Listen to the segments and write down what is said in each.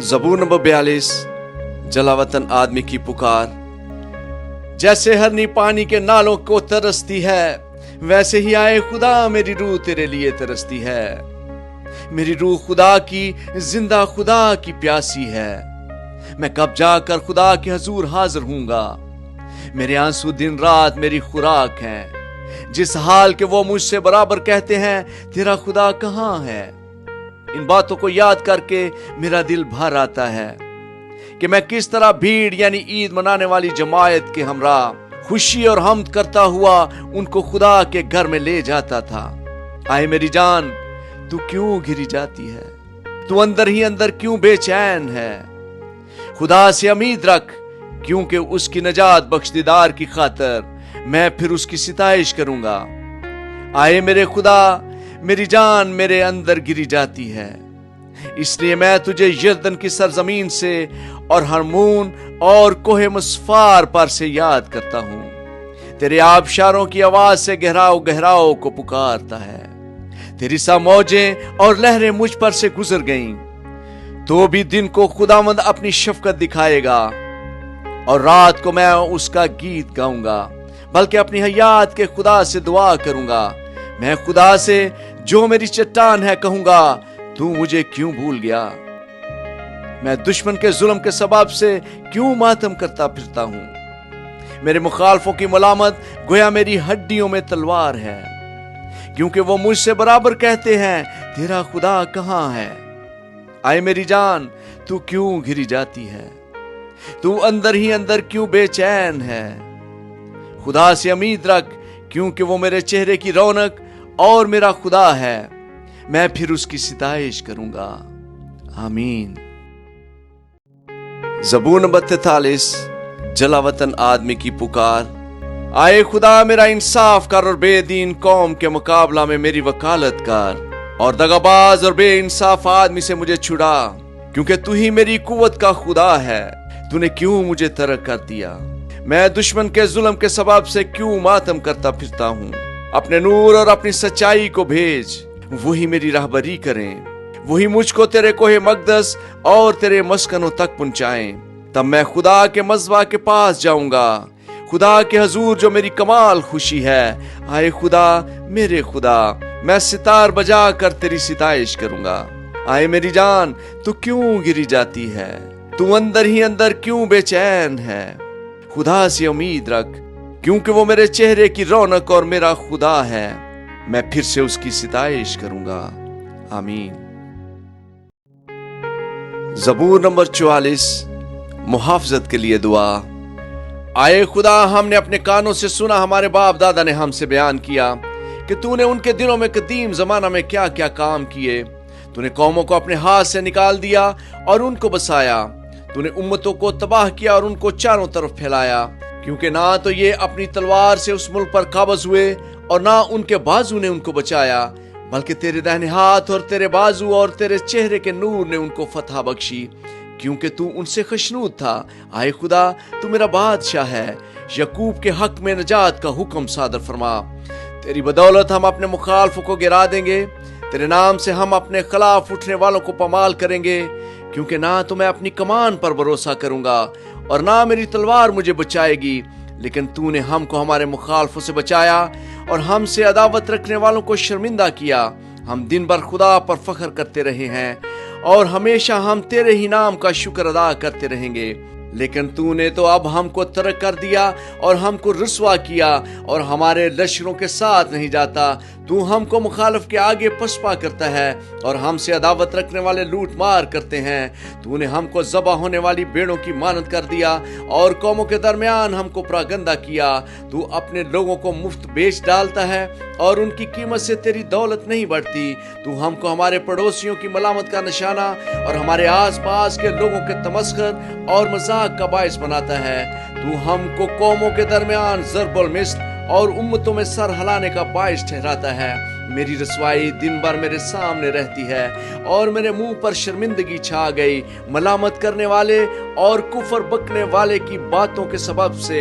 ज़बूर number 42। जलावतन आदमी की पुकार। जैसे हरनी पानी के नालों को तरसती है, वैसे ही आए खुदा मेरी रूह तेरे लिए तरसती है। मेरी रूह खुदा की, जिंदा खुदा की प्यासी है। मैं कब जाकर खुदा के हजूर हाजिर हूंगा। मेरे आंसू दिन रात मेरी खुराक हैं। जिस हाल के वो मुझसे बराबर कहते हैं, तेरा खुदा कहाँ है। इन बातों को याद करके मेरा दिल भर आता है कि मैं किस तरह भीड़ यानी ईद मनाने वाली जमायत के हमरा खुशी और हमद करता हुआ उनको खुदा के घर में ले जाता था। आए मेरी जान, तू क्यों घिरी जाती है? तू अंदर ही अंदर क्यों बेचैन है? खुदा से उम्मीद रख, क्योंकि उसकी नजात बख्शदीदार की खातर मैं फिर उसकी सिताइश करूंगा। आए मेरे खुदा, मेरी जान मेरे अंदर गिरी जाती है, इसलिए मैं तुझे यरदन की सरजमीन से और हरमून और कोहे मुस्फार पर से याद करता हूं। तेरे आबशारों की आवाज से गहराओ गहराओ को पुकारता है। तेरी सा मौजें और लहरें मुझ पर से गुजर गईं, तो भी दिन को खुदावंद अपनी शफकत दिखाएगा और रात को मैं उसका गीत गाऊंगा। बल्कि अपनी हयात के खुदा से दुआ करूंगा। मैं खुदा से, जो मेरी चट्टान है, कहूंगा, तू मुझे क्यों भूल गया? मैं दुश्मन के जुल्म के सबब से क्यों मातम करता फिरता हूं? मेरे मुखालफों की मलामत गोया मेरी हड्डियों में तलवार है, क्योंकि वो मुझसे बराबर कहते हैं, तेरा खुदा कहाँ है। आए मेरी जान, तू क्यों घिरी जाती है? तू अंदर ही अंदर क्यों बेचैन है? खुदा से उम्मीद रख, क्योंकि वो मेरे चेहरे की रौनक और मेरा खुदा है। मैं फिर उसकी सिताइश करूंगा। आमीन। ज़बूर नंबर 43। जलावतन आदमी की पुकार। आए खुदा, मेरा इंसाफ कर और बेदीन कौम के मुकाबला में मेरी वकालत कर, और दगाबाज और बेइंसाफ आदमी से मुझे छुड़ा, क्योंकि तू ही मेरी कुव्वत का खुदा है। तूने क्यों मुझे तर्क कर दिया? मैं दुश्मन के जुल्म के सबब से क्यों मातम करता फिरता हूं? अपने नूर और अपनी सच्चाई को भेज, वही मेरी राहबरी करें। वही मुझको तेरे कोहे मकदस और तेरे मस्कनों तक पहुंचाएं। तब मैं खुदा के मज़बा के पास जाऊंगा, खुदा के हजूर जो मेरी कमाल खुशी है। आए खुदा, मेरे खुदा, मैं सितार बजा कर तेरी सिताइश करूंगा। आए मेरी जान, तू क्यों गिरी जाती है? तू अंदर ही अंदर क्यों बेचैन है? खुदा से उम्मीद रख, क्योंकि वो मेरे चेहरे की रौनक और मेरा खुदा है। मैं फिर से उसकी सिताइश करूंगा। आमीन। ज़बूर नंबर 44। मुहाफ़ज़त के लिए दुआ। आए खुदा, हमने अपने कानों से सुना, हमारे बाप दादा ने हमसे बयान किया कि तूने उनके दिनों में कदीम जमाना में क्या क्या काम किए। तूने कौमों को अपने हाथ से निकाल दिया और उनको बसाया। तूने उम्मतों को तबाह किया और उनको चारों तरफ फैलाया, क्योंकि ना तो ये अपनी तलवार से उस मुल्क पर काबज हुए और ना उनके बाजू ने उनको बचाया, बल्कि तेरे दाहिने हाथ और तेरे बाजू और तेरे चेहरे के नूर ने उनको फतह बख्शी, क्योंकि तू उनसे खुशनूद था। आए खुदा, तू मेरा बादशाह है। यकूब के हक में नजात का हुक्म सादर फरमा। तेरी बदौलत हम अपने मुखालफों को गिरा देंगे। तेरे नाम से हम अपने खिलाफ उठने वालों को पमाल करेंगे, क्योंकि ना तो मैं अपनी कमान पर भरोसा करूंगा और ना मेरी तलवार मुझे बचाएगी, लेकिन तूने हमको हमारे मुखालफों से बचाया और हमसे अदावत रखने वालों को शर्मिंदा किया। हम दिन भर खुदा पर फख्र करते रहे हैं और हमेशा हम तेरे ही नाम का शुक्र अदा करते रहेंगे। लेकिन तूने तो अब हमको तर्क कर दिया और हमको रुसवा किया और हमारे लश्करों के साथ नहीं जाता। तू हमको मुखालिफ के आगे पसपा करता है और हमसे अदावत रखने वाले लूट मार करते हैं। तूने हमको ज़बा होने वाली भेड़ों की मानद कर दिया और कौमों के दरमियान हमको प्रागंदा किया। तू अपने लोगों को मुफ्त बेच डालता है और उनकी कीमत से तेरी दौलत नहीं बढ़ती। तू हमको हमारे पड़ोसियों की मलामत का निशाना और हमारे आस पास के लोगों के तमस्खर और मजाक का बायस बनाता है। तू हमको कौमों के दरमियान ज़रबुल मिस्ल और उम्मतों में सर हिलाने का बायस ठहराता है। मेरी रसवाई दिन भर मेरे सामने रहती है और मेरे मुंह पर शर्मिंदगी छा गई। मलामत करने वाले और कुफर बकने वाले की बातों के सबब से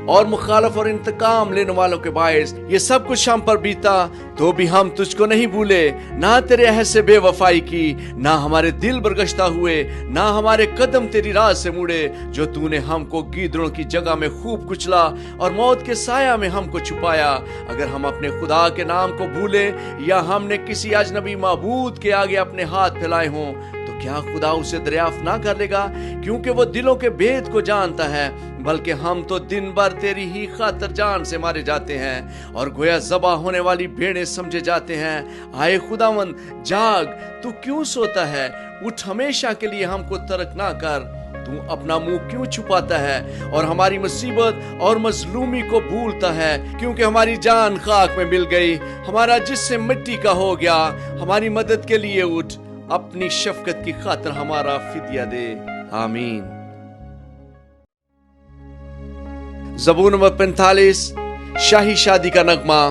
اور مخالف اور انتقام لینے والوں کے باعث یہ سب کچھ ہم پر بیتا، تو بھی ہم تجھ کو نہیں بھولے، نہ تیرے عہد سے بے وفائی کی، نہ ہمارے دل برگشتہ ہوئے، نہ ہمارے قدم تیری راہ سے مڑے، جو تو نے ہم کو گیدڑوں کی جگہ میں خوب کچلا اور موت کے سایہ میں ہم کو چھپایا۔ اگر ہم اپنے خدا کے نام کو بھولے یا ہم نے کسی اجنبی معبود کے آگے اپنے ہاتھ پھیلائے ہوں، تو کیا خدا اسے دریافت نہ کر لے گا؟ کیونکہ وہ دلوں کے بھید کو جانتا ہے۔ بلکہ ہم تو دن بھر تیری ہی خاطر جان سے مارے جاتے ہیں اور گویا ذبح ہونے والی بھیڑیں سمجھے جاتے ہیں۔ آئے خداوند، جاگ، تو کیوں سوتا ہے؟ اٹھ، ہمیشہ کے لیے ہم کو ترک نہ کر۔ تو اپنا منہ کیوں چھپاتا ہے اور ہماری مصیبت اور مظلومی کو بھولتا ہے؟ کیونکہ ہماری جان خاک میں مل گئی، ہمارا جسم مٹی کا ہو گیا۔ ہماری مدد کے لیے اٹھ، اپنی شفقت کی خاطر ہمارا فدیہ دے۔ آمین۔ زبور نمبر 45، شاہی شادی کا نغمہ۔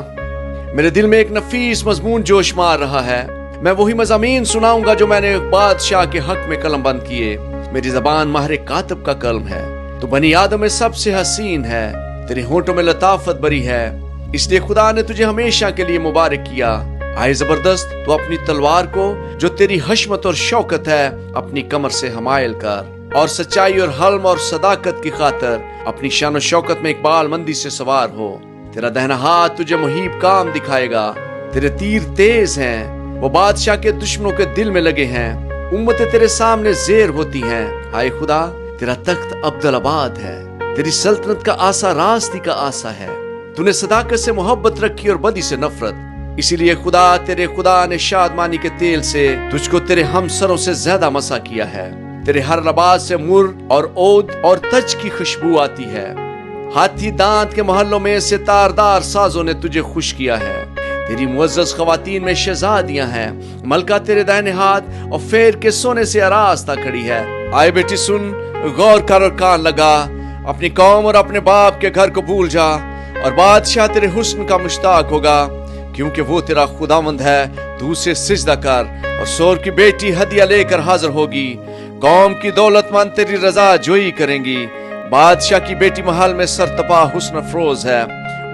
میرے دل میں ایک نفیس مضمون جوش مار رہا ہے۔ میں وہی مضامین سناؤں گا جو میں نے بادشاہ کے حق میں قلم بند کیے۔ میری زبان ماہر کاتب کا قلم ہے۔ تو بنی آدم میں سب سے حسین ہے، تیرے ہونٹوں میں لطافت بری ہے، اس لیے خدا نے تجھے ہمیشہ کے لیے مبارک کیا۔ آئے زبردست، تو اپنی تلوار کو جو تیری حشمت اور شوکت ہے اپنی کمر سے حمائل کر، اور سچائی اور حلم اور صداقت کی خاطر اپنی شان و شوکت میں اقبال مندی سے سوار ہو۔ تیرا دہنا ہاتھ تجھے محیب کام دکھائے گا، تیرے تیر تیز ہیں، وہ بادشاہ کے دشمنوں کے دل میں لگے ہیں، امتیں تیرے سامنے زیر ہوتی ہیں۔ آئے خدا، تیرا تخت عبدالآباد ہے، تیری سلطنت کا آسا راستی کا آسا ہے۔ تو نے صداقت سے محبت رکھی اور بدی سے نفرت، اسی لیے خدا تیرے خدا نے شادمانی کے تیل سے تجھ کو تیرے ہمسروں سے زیادہ مسا کیا ہے۔ تیرے ہر لباس سے مر اور عود اور تج کی خوشبو آتی ہے۔ ہاتھی دانت کے محلوں میں سے تاردار سازوں نے تجھے خوش کیا ہے۔ تیری معزز خواتین میں شہزادیاں ہیں، ملکہ تیرے دائنے ہاتھ اور فیر کے سونے سے آراستہ کھڑی ہے۔ آئے بیٹی سن، غور کر اور کان لگا، اپنی قوم اور اپنے باپ کے گھر کو بھول جا، اور بادشاہ تیرے حسن کا مشتاق ہوگا، کیونکہ وہ تیرا خداوند ہے۔ تو اسے سجدہ کر، اور سور کی بیٹی ہدیہ لے کر حاضر ہوگی۔ قوم کی دولت مند تیری رضا جوئی کریں گی۔ بادشاہ کی بیٹی محل میں سرتپا حسن افروز ہے،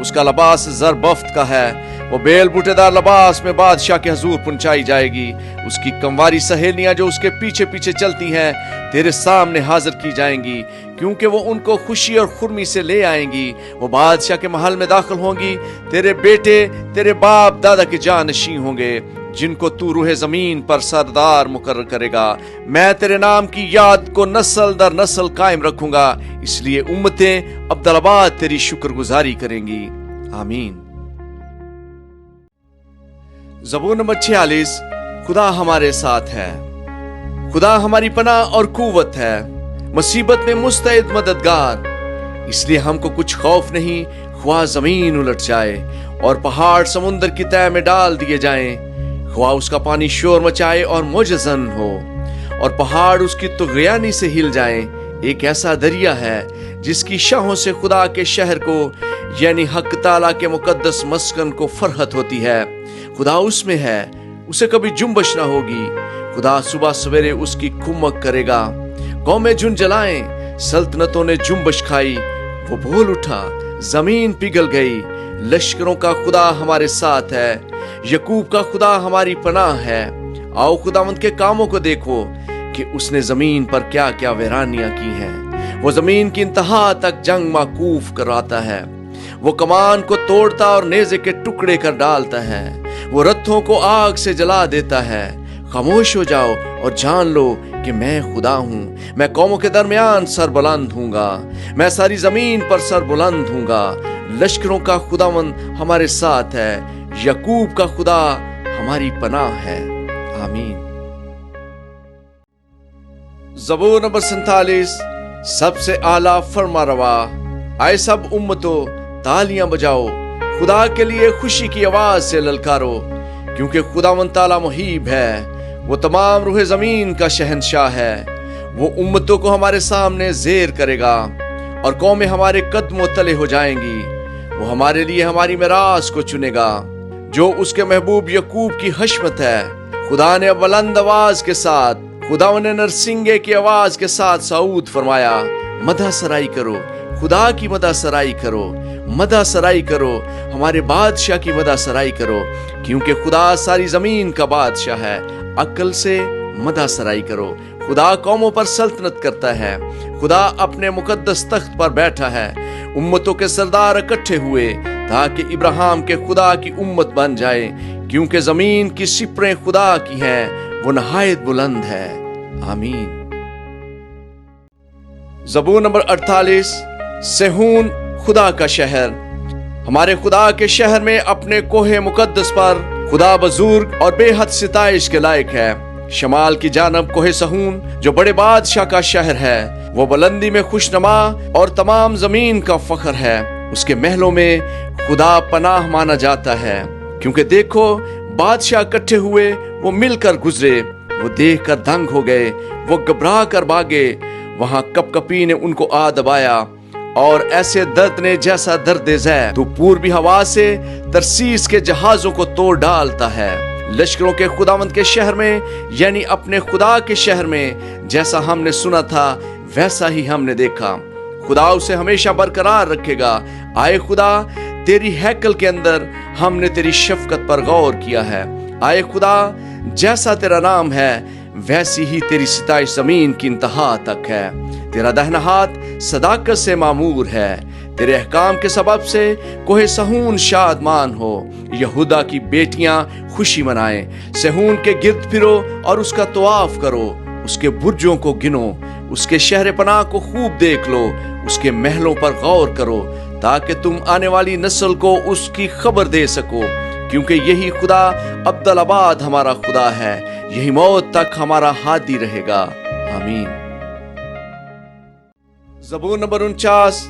اس کا لباس زر بفت کا ہے، وہ بیل بوٹے دار لباس میں بادشاہ کے حضور پہنچائی جائے گی۔ اس کی کنواری سہیلیاں جو اس کے پیچھے پیچھے چلتی ہیں تیرے سامنے حاضر کی جائیں گی، کیونکہ وہ ان کو خوشی اور خرمی سے لے آئیں گی۔ وہ بادشاہ کے محل میں داخل ہوں گی، تیرے بیٹے تیرے باپ دادا کے جانشین ہوں گے، جن کو تو روح زمین پر سردار مقرر کرے گا۔ میں تیرے نام کی یاد کو نسل در نسل قائم رکھوں گا، اس لیے امتیں عبدالآباد تیری شکر گزاری کریں گی۔ آمین۔ زبور نمبر 46، خدا ہمارے ساتھ ہے، خدا ہماری پناہ اور قوت ہے، مصیبت میں مستعد مددگار۔ اس لیے ہم کو کچھ خوف نہیں، خواہ زمین الٹ جائے اور پہاڑ سمندر کی تہہ میں ڈال دیے جائیں، خواہ اس کا پانی شور مچائے اور موج زن ہو، اور پہاڑ اس کی طغیانی سے ہل جائیں۔ ایک ایسا دریا ہے جس کی شاہوں سے خدا کے شہر کو، یعنی حق تعالیٰ کے مقدس مسکن کو فرحت ہوتی ہے۔ خدا اس میں ہے، اسے کبھی جنبش نہ ہوگی۔ خدا صبح سویرے اس کی کمک کرے گا۔ قومیں جھن جلائیں، سلطنتوں نے جنبش کھائی، وہ بول اٹھا، زمین پگھل گئی۔ لشکروں کا خدا ہمارے ساتھ ہے، یعقوب کا خدا ہماری پناہ ہے۔ آؤ خداوند کے کاموں کو دیکھو کہ اس نے زمین پر کیا کیا ویرانیاں کی ہیں۔ وہ زمین کی انتہا تک جنگ موقوف کراتا ہے، وہ کمان کو توڑتا اور نیزے کے ٹکڑے کر ڈالتا ہے، وہ رتھوں کو آگ سے جلا دیتا ہے۔ خاموش ہو جاؤ اور جان لو کہ میں خدا ہوں۔ میں قوموں کے درمیان سر بلند ہوں گا، میں ساری زمین پر سر بلند ہوں گا۔ لشکروں کا خداوند ہمارے ساتھ ہے، یعقوب کا خدا ہماری پناہ ہے۔ آمین۔ زبور نمبر 47، سب سے اعلیٰ فرما روا۔ آئے سب امتوں، تالیاں بجاؤ، خدا کے لیے خوشی کی آواز سے للکارو، کیونکہ خداوند تعالیٰ محیب ہے، وہ تمام روح زمین کا شہنشاہ ہے۔ وہ امتوں کو ہمارے سامنے زیر کرے گا، اور قومیں ہمارے قدموں تلے ہو جائیں گی۔ وہ ہمارے لیے ہماری میراث کو چنے گا، جو اس کے محبوب یعقوب کی حشمت ہے۔ خدا نے بلند آواز کے ساتھ، خدا نے نرسنگے کی آواز کے ساتھ صعود فرمایا۔ مدح سرائی کرو، खुदा की मदा सराई करो, मदा सराई करो, हमारे बादशाह की मदा सराई करो, क्योंकि खुदा सारी जमीन का बादशाह है। अक्ल से मदा सराई करो। खुदा कौमों पर सल्तनत करता है, खुदा अपने मुकद्दस तख्त पर बैठा है। उम्मतों के सरदार इकट्ठे हुए ताकि इब्राहिम के खुदा की उम्मत बन जाए, क्योंकि जमीन की सिपरें खुदा की हैं, वो नहायत बुलंद है। आमीन। ज़बूर नंबर 48। सेहून खुदा का शहर। हमारे खुदा के शहर में अपने कोहे मुकद्दस पर खुदा बुजुर्ग और बेहद सिताइश के लायक है। शमाल की जानब कोहे सहून जो बड़े बादशाह का शहर है, वो बुलंदी में खुशनुमा और तमाम जमीन का फख्र है। उसके महलों में खुदा पनाह माना जाता है, क्योंकि देखो बादशाह इकट्ठे हुए, वो मिलकर गुजरे, वो देख कर दंग हो गए, वो घबरा कर भागे। वहां कपकपी ने उनको आ दबाया और ऐसे दर्द ने जैसा दर्द ज़ै। तू पूर्वी हवा से तरसीस के जहाजों को तोड़ डालता है। लश्करों के खुदावंद के शहर में, यानी अपने खुदा के शहर में, जैसा हमने सुना था वैसा ही हमने देखा। खुदा उसे हमेशा बरकरार रखेगा। आए खुदा, तेरी हैकल के अंदर हमने तेरी शफकत पर गौर किया है। आए खुदा, जैसा तेरा नाम है वैसी ही तेरी सिताइश जमीन की इंतहा तक है। तेरा दाहिना हाथ सदाकत से मामूर है। तेरे अहकाम के सबब से कोहे सहून शादमान हो। यहूदा की बेटियां खुशी मनाएं। सहून के गिर्द फिरो और उसका तवाफ करो। उसके बुर्जों को गिनो, उसके शहर पनाह को खूब देख लो, उसके महलों पर गौर करो, ताकि तुम आने वाली नस्ल को उसकी खबर दे सको। क्योंकि यही खुदा अब्दुल-आबाद हमारा खुदा है, यही मौत तक हमारा हादी रहेगा। आमीन। ज़बूर नंबर 49।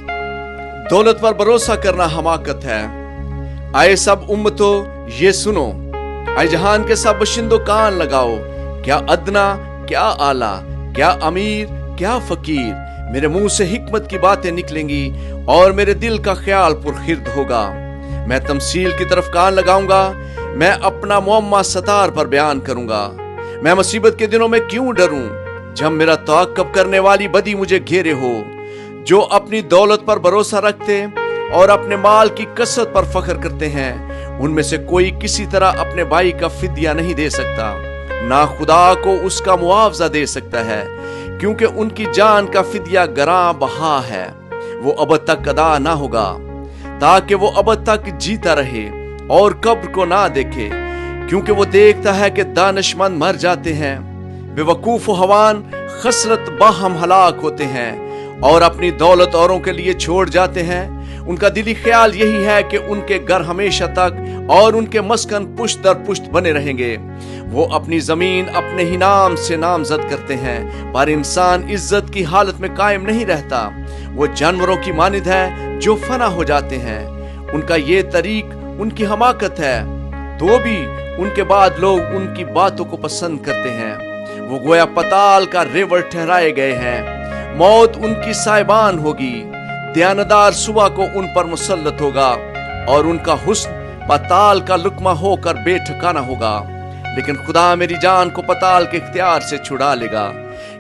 दौलत पर भरोसा करना हमाकत है। आए सब उम्मतों ये सुनो, आए जहान के सब बशिंदों कान लगाओ। क्या अदना, क्या आला, क्या अमीर, क्या फकीर, मेरे मुंह से हिकमत की बातें निकलेंगी और मेरे दिल का ख्याल पुरखिर्द होगा। मैं तमसील की तरफ कान लगाऊंगा, मैं अपना मुअम्मा सतार पर बयान करूंगा। मैं मुसीबत के दिनों में क्यों डरूं, जब मेरा तवक्कुफ करने वाली बदी मुझे घेरे हो। जो अपनी दौलत पर भरोसा रखते और अपने माल की कसरत पर फख्र करते हैं, उनमें से कोई किसी तरह अपने भाई का फिदिया नहीं दे सकता, ना खुदा को उसका मुआवजा दे सकता है, क्योंकि उनकी जान का फिदिया गरां बहा है। वो अब तक अदा ना होगा, ताकि वो अब तक जीता रहे और कब्र को ना देखे, क्योंकि वो देखता है कि दानिशमंद मर जाते हैं, बेवकूफ हवान खसरत बाहम हलाक होते हैं और अपनी दौलत औरों के लिए छोड़ जाते हैं। उनका दिली ख्याल यही है कि उनके घर हमेशा तक और उनके मस्कन पुश्त दर पुश्त बने रहेंगे। वो अपनी जमीन अपने ही नाम से नामजद करते हैं, पर इंसान इज्जत की हालत में कायम नहीं रहता। वो जानवरों की मानिद है जो फना हो जाते हैं। उनका ये तरीक उनकी हमाकत है, तो भी उनके बाद लोग उनकी बातों को पसंद करते हैं। वो गोया पताल का रेवड़ ठहराए गए हैं। मौत उनकी साहिबान होगी, दयानदार सुबह को उन पर मुसल्लत होगा और उनका हुस्न पताल का लुकमा होकर बेठिकाना होगा। लेकिन खुदा मेरी जान को पताल के इख्तियार से छुड़ा लेगा,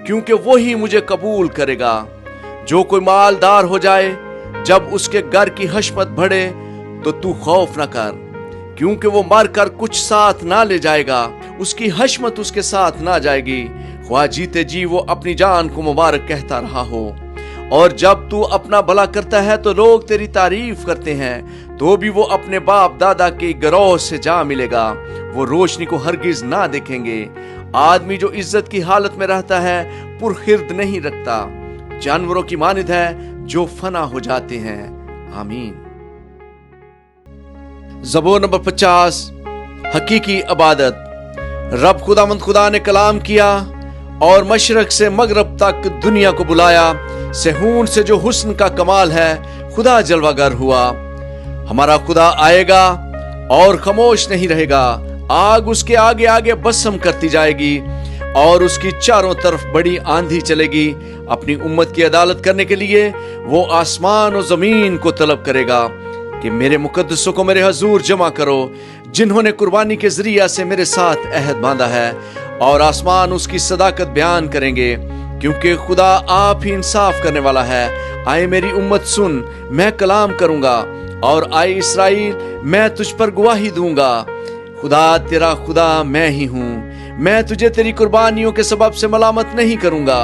क्योंकि वो ही मुझे कबूल करेगा। जो कोई मालदार हो जाए, जब उसके घर की हशमत बढ़े, तो तू खौफ न कर, क्योंकि वो मर कर कुछ साथ ना ले जाएगा, उसकी हशमत उसके साथ ना जाएगी। ख्वाह जीते जी वो अपनी जान को मुबारक कहता रहा हो। और जब तू अपना भला करता है तो लोग तेरी तारीफ करते हैं, तो भी वो अपने बाप दादा के गिरोह से जा मिलेगा। वो रोशनी को हरगिज ना देखेंगे। आदमी जो इज्जत की हालत में रहता है पुरखिर्द नहीं रखता, जानवरों की मानिद है जो फना हो जाते हैं। आमीन। ज़बूर नंबर 50। हकीकी इबादत। रब खुदा ने कलाम किया और मशरक से मगरब तक दुनिया को बुलाया। सेहून से जो हुस्न का कमाल है, खुदा जलवागर हुआ। हमारा खुदा आएगा और खामोश नहीं रहेगा। आग उसके आगे आगे बसम करती जाएगी और उसकी चारों तरफ बड़ी आंधी चलेगी। अपनी उम्मत की अदालत करने के लिए वो आसमान और जमीन को तलब करेगा कि मेरे मुकद्दसों को मेरे हजूर जमा करो, जिन्होंने कुर्बानी के जरिया से मेरे साथ अहद बांधा है। और आसमान उसकी सदाकत बयान करेंगे, क्योंकि खुदा आप ही इंसाफ करने वाला है। आए मेरी उम्मत सुन, मैं कलाम करूंगा, और आए इसराइल, मैं तुझ पर गवाही दूंगा। खुदा तेरा खुदा मैं ही हूँ। मैं तुझे तेरी कुर्बानियों के सबब से मलामत नहीं करूंगा,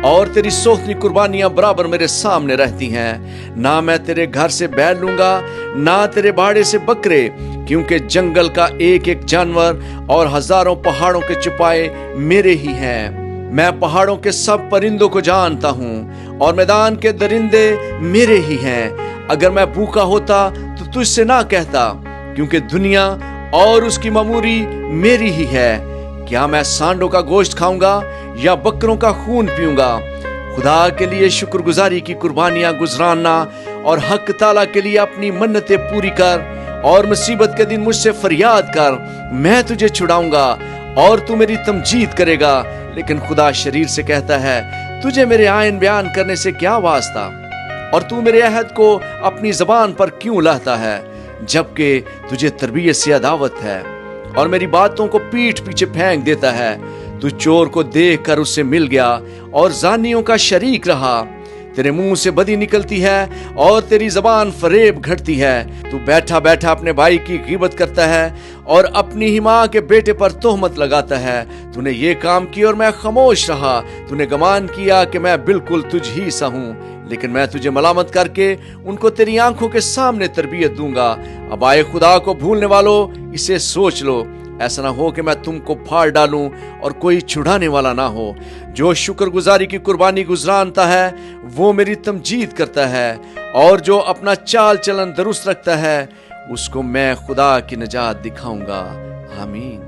और तेरी सोखनी कुर्बानियां बराबर मेरे सामने रहती हैं। ना मैं तेरे घर से बैल लूंगा, ना तेरे बाड़े से बकरे, क्योंकि जंगल का एक एक जानवर और हजारों पहाड़ों के चुपाए मेरे ही हैं। मैं पहाड़ों के सब परिंदों को जानता हूँ, और मैदान के दरिंदे मेरे ही हैं। अगर मैं भूखा होता तो तुझसे ना कहता, क्योंकि दुनिया और उसकी ममूरी मेरी ही है। क्या मैं सांडों का गोश्त खाऊंगा या बकरों का खून पीऊंगा? खुदा के लिए शुक्रगुजारी की कुर्बानियां गुजराना और हक ताला के लिए अपनी मन्नतें पूरी कर, और मुसीबत के दिन मुझसे फरियाद कर। मैं तुझे छुड़ाऊंगा और तू मेरी तमजीद करेगा। लेकिन खुदा शरीर से कहता है, तुझे मेरे आयन बयान करने से क्या वास्ता, और तू मेरे अहद को अपनी जबान पर क्यों लाता है, जबकि तुझे तरबियत से अदावत है और मेरी बातों को पीठ पीछे फेंक देता है। तू चोर को देख कर उससे मिल गया और जानियों का शरीक रहा। तेरे मुंह से बदी निकलती है और तेरी जबान फरेब घटती है। तू बैठा बैठा अपने भाई की गीबत करता है और अपनी ही माँ के बेटे पर तोहमत लगाता है। तूने ये काम किया और मैं खामोश रहा। तूने गमान किया कि मैं बिल्कुल तुझ ही सा हूँ, लेकिन मैं तुझे मलामत करके उनको तेरी आंखों के सामने तरबियत दूंगा। अब आए खुदा को भूलने वालों, इसे सोच लो, ऐसा ना हो कि मैं तुमको फाड़ डालूं और कोई छुड़ाने वाला ना हो। जो शुक्रगुजारी की कुर्बानी गुजरानता है वो मेरी तमजीद करता है, और जो अपना चाल चलन दुरुस्त रखता है उसको मैं खुदा की निजात दिखाऊंगा। आमीन।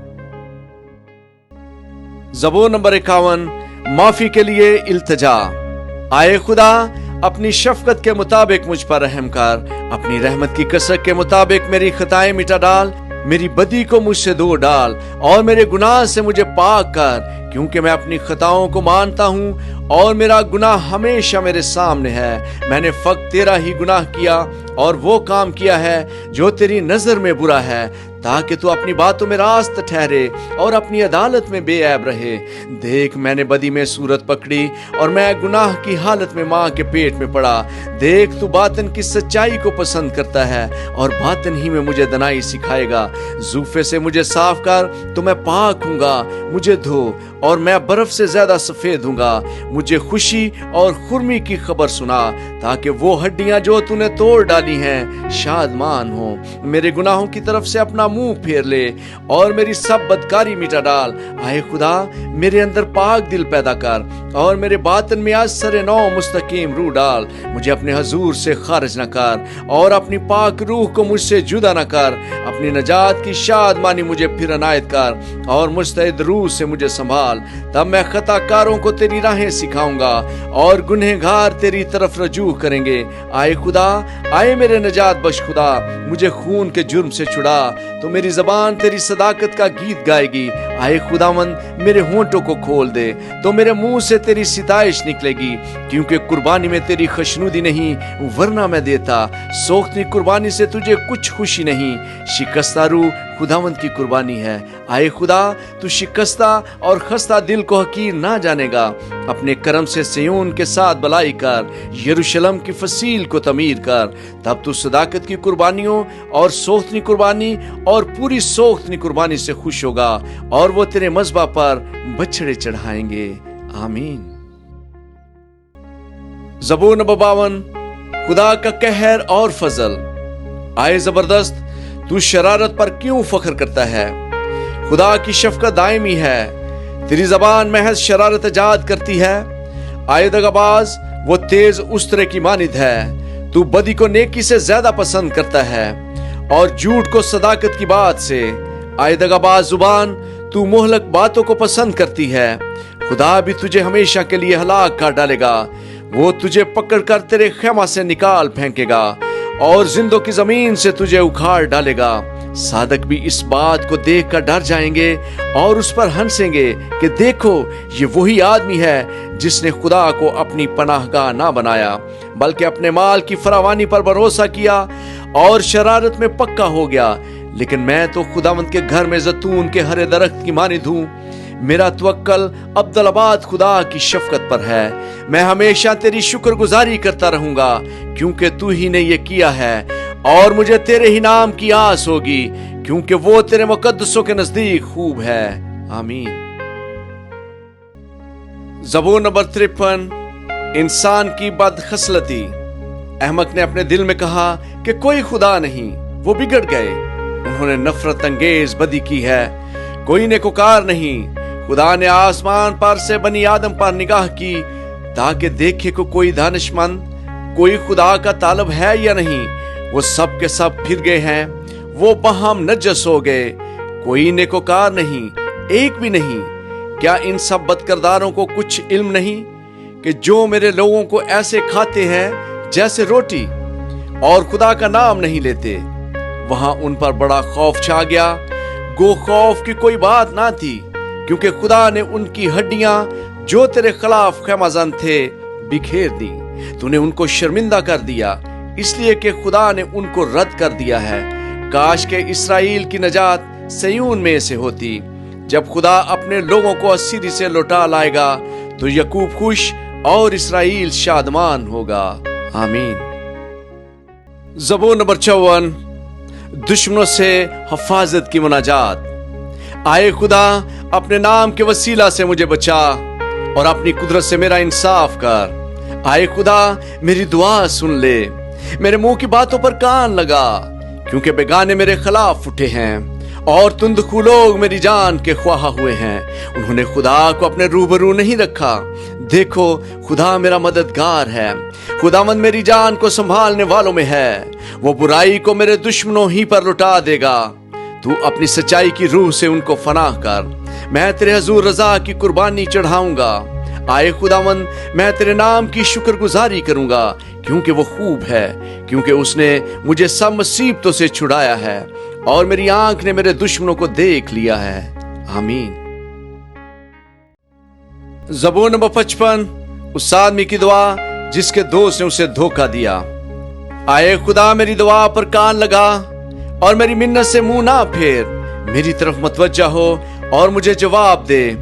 ज़बूर नंबर 51, माफी के लिए इल्तिजा। आए खुदा, अपनी शफकत के मुताबिक मुझ पर रहम कर। अपनी रहमत की कसरत के मुताबिक मेरी खताएं मिटा डाल। मेरी बदी को मुझसे दूर डाल और मेरे गुनाह से मुझे पाक कर, क्योंकि मैं अपनी खताओं को मानता हूँ और मेरा गुनाह हमेशा मेरे सामने है। मैंने फक्त तेरा ही गुनाह किया और वो काम किया है जो तेरी नजर में बुरा है, ताकि तू अपनी बातों में रास्त ठहरे और अपनी अदालत में बेऐब रहे। देख, मैंने बदी में सूरत पकड़ी और मैं गुनाह की हालत में माँ के पेट में पड़ा। देख, तू बातन की सच्चाई को पसंद करता है और बातन ही में मुझे दनाई सिखाएगा। जूफे से मुझे साफ कर तो मैं पाक हूँगा। मुझे धो और मैं बर्फ से ज्यादा सफेद हूँगा। मुझे खुशी और खुरमी की खबर सुना, ताकि वो हड्डियां जो तूने तोड़ डाली हैं शादमान हो। मेरे गुनाहों की तरफ से अपना मुंह फेर ले और मेरी सब बदकारी मिटा डाल। आए खुदा, मेरे अंदर पाक दिल पैदा कर और मेरे बातन में आज सरे नौ मुस्तकीम रूह डाल। मुझे अपने हजूर से खारिज न कर और अपनी पाक रूह को मुझसे जुदा न कर। अपनी नजात की शादमानी मुझे फिर अनायत कर और मुस्तैद रूह से मुझे संभाल। तब मैं खताकारों को तेरी राहें सिखाऊंगा और गुनहगार तेरी तरफ रजू करेंगे। आए खुदा, आए मेरे नजात बख्श खुदा, मुझे खून के जुर्म से छुड़ा, तो मेरी जबान तेरी सदाकत का गीत गाएगी। आए खुदावंद, मेरे होंठों को खोल दे, तो मेरे मुंह से तेरी सिताइश निकलेगी। क्योंकि कुर्बानी में तेरी खुशनुदी नहीं, वरना मैं देता। सोख्ती कुर्बानी से तुझे कुछ खुशी नहीं। शिकस्ता रूह खुदावंद की कुर्बानी है। आए खुदा, तू शिकस्ता और खस्ता दिल को हकीर ना जानेगा। अपने करम से सिय्योन के साथ भलाई कर, यरूशलेम की फसील को तमीर कर। तब तू सदाकत की कुर्बानियों और सोख्तनी कुर्बानी और पूरी सोख्तनी कुर्बानी से खुश होगा, और वो तेरे मज़बा पर बछड़े चढ़ाएंगे। आमीन। ज़बूर नंबर 52, खुदा का कहर और फजल। आए जबरदस्त, तू शरारत पर क्यों फख्र करता है? खुदा की शफकत दायमी है। तेरी जबान महज शरारत इजाद करती है। आए दगाबाज, वो तेज उस्तरे की मानिद है। तू बदी को नेकी से ज्यादा पसंद करता है और झूठ को सदाकत की बात से। आए दगाबाज जुबान, तू मोहलक बातों को पसंद करती है। खुदा भी तुझे हमेशा के लिए हलाक कर डालेगा। वो तुझे पकड़कर तेरे खेमा से निकाल फेंकेगा और जिंदों की जमीन से तुझे उखाड़ डालेगा। सादक भी इस बात को देखकर डर जाएंगे और उस पर हंसेंगे कि देखो, ये वही आदमी है जिसने खुदा को अपनी पनाहगाह ना बनाया, बल्कि अपने माल की फरावानी पर भरोसा किया और शरारत में पक्का हो गया। लेकिन मैं तो खुदावंद के घर में जैतून के हरे दरख्त की मानिद हूँ। मेरा तवक्कल अब्दुल-अबाद खुदा की शफकत पर है। मैं हमेशा तेरी शुक्रगुजारी करता रहूंगा, क्योंकि तू ही ने ये किया है, और मुझे तेरे ही नाम की आस होगी, क्योंकि वो तेरे मुकद्दसों के नजदीक खूब है। आमीन। ज़बूर नंबर 53। इंसान की बदखसलती। अहमक ने अपने दिल में कहा कि कोई खुदा नहीं, वो बिगड़ गए, उन्होंने नफरत अंगेज बदी की है, कोई नेकोकार नहीं। खुदा ने आसमान पर से बनी आदम पर निगाह की, ताकि देखे को कोई दानिशमंद, कोई खुदा का तालब है या नहीं। वो सब के सब फिर गए हैं, वो बहम नजस हो गए, कोई नेकोकार नहीं, एक भी नहीं। क्या इन सब बदकिरदारों को कुछ इल्म नहीं कि जो मेरे लोगों को ऐसे खाते हैं जैसे रोटी, और खुदा का नाम नहीं लेते। वहां उन पर बड़ा खौफ छा गया, गो खौफ की कोई बात ना थी, क्योंकि खुदा ने उनकी हड्डियां जो तेरे खिलाफ खैमाजन थे बिखेर दी। तूने उनको शर्मिंदा कर दिया, इसलिए कि खुदा ने उनको रद्द कर दिया है। काश के इस्राएल की नजात सयून में से होती। जब खुदा अपने लोगों को अस्सीरी से लौटा लाएगा, तो यकूब खुश और इस्राएल शादमान होगा। आमीन। ज़बूर नंबर 54। दुश्मनों से हिफाजत की मुनाजात। आए खुदा, अपने नाम के वसीला से मुझे बचा, और अपनी कुदरत से मेरा इंसाफ कर। आए खुदा, मेरी दुआ सुन ले, मेरे मुंह की बातों पर कान लगा, क्योंकि बेगाने मेरे खिलाफ उठे हैं, और तुंदखू लोग मेरी जान के ख्वाह हुए हैं। उन्होंने खुदा को अपने रूबरू नहीं रखा। देखो, खुदा मेरा मददगार है, खुदावंद मेरी जान को संभालने वालों में है। वो बुराई को मेरे दुश्मनों ही पर लुटा देगा। तू अपनी सच्चाई की रूह से उनको फनाह कर। मैं तेरे हजूर रजा की कुर्बानी चढ़ाऊंगा। आए खुदावंद, मैं तेरे नाम की शुक्रगुजारी करूंगा, क्योंकि वो खूब है, क्योंकि उसने मुझे सब मुसीबतों से छुड़ाया है, और मेरी आंख ने मेरे दुश्मनों को देख लिया है। आमीन। ज़बूर नंबर 55। उस आदमी की दुआ जिसके दोस्त ने उसे धोखा दिया। आए खुदा, मेरी दुआ पर कान लगा, और मेरी मिन्नत से मुंह ना फेर। मेरी तरफ मतवज्जा हो और मुझे जवाब दे।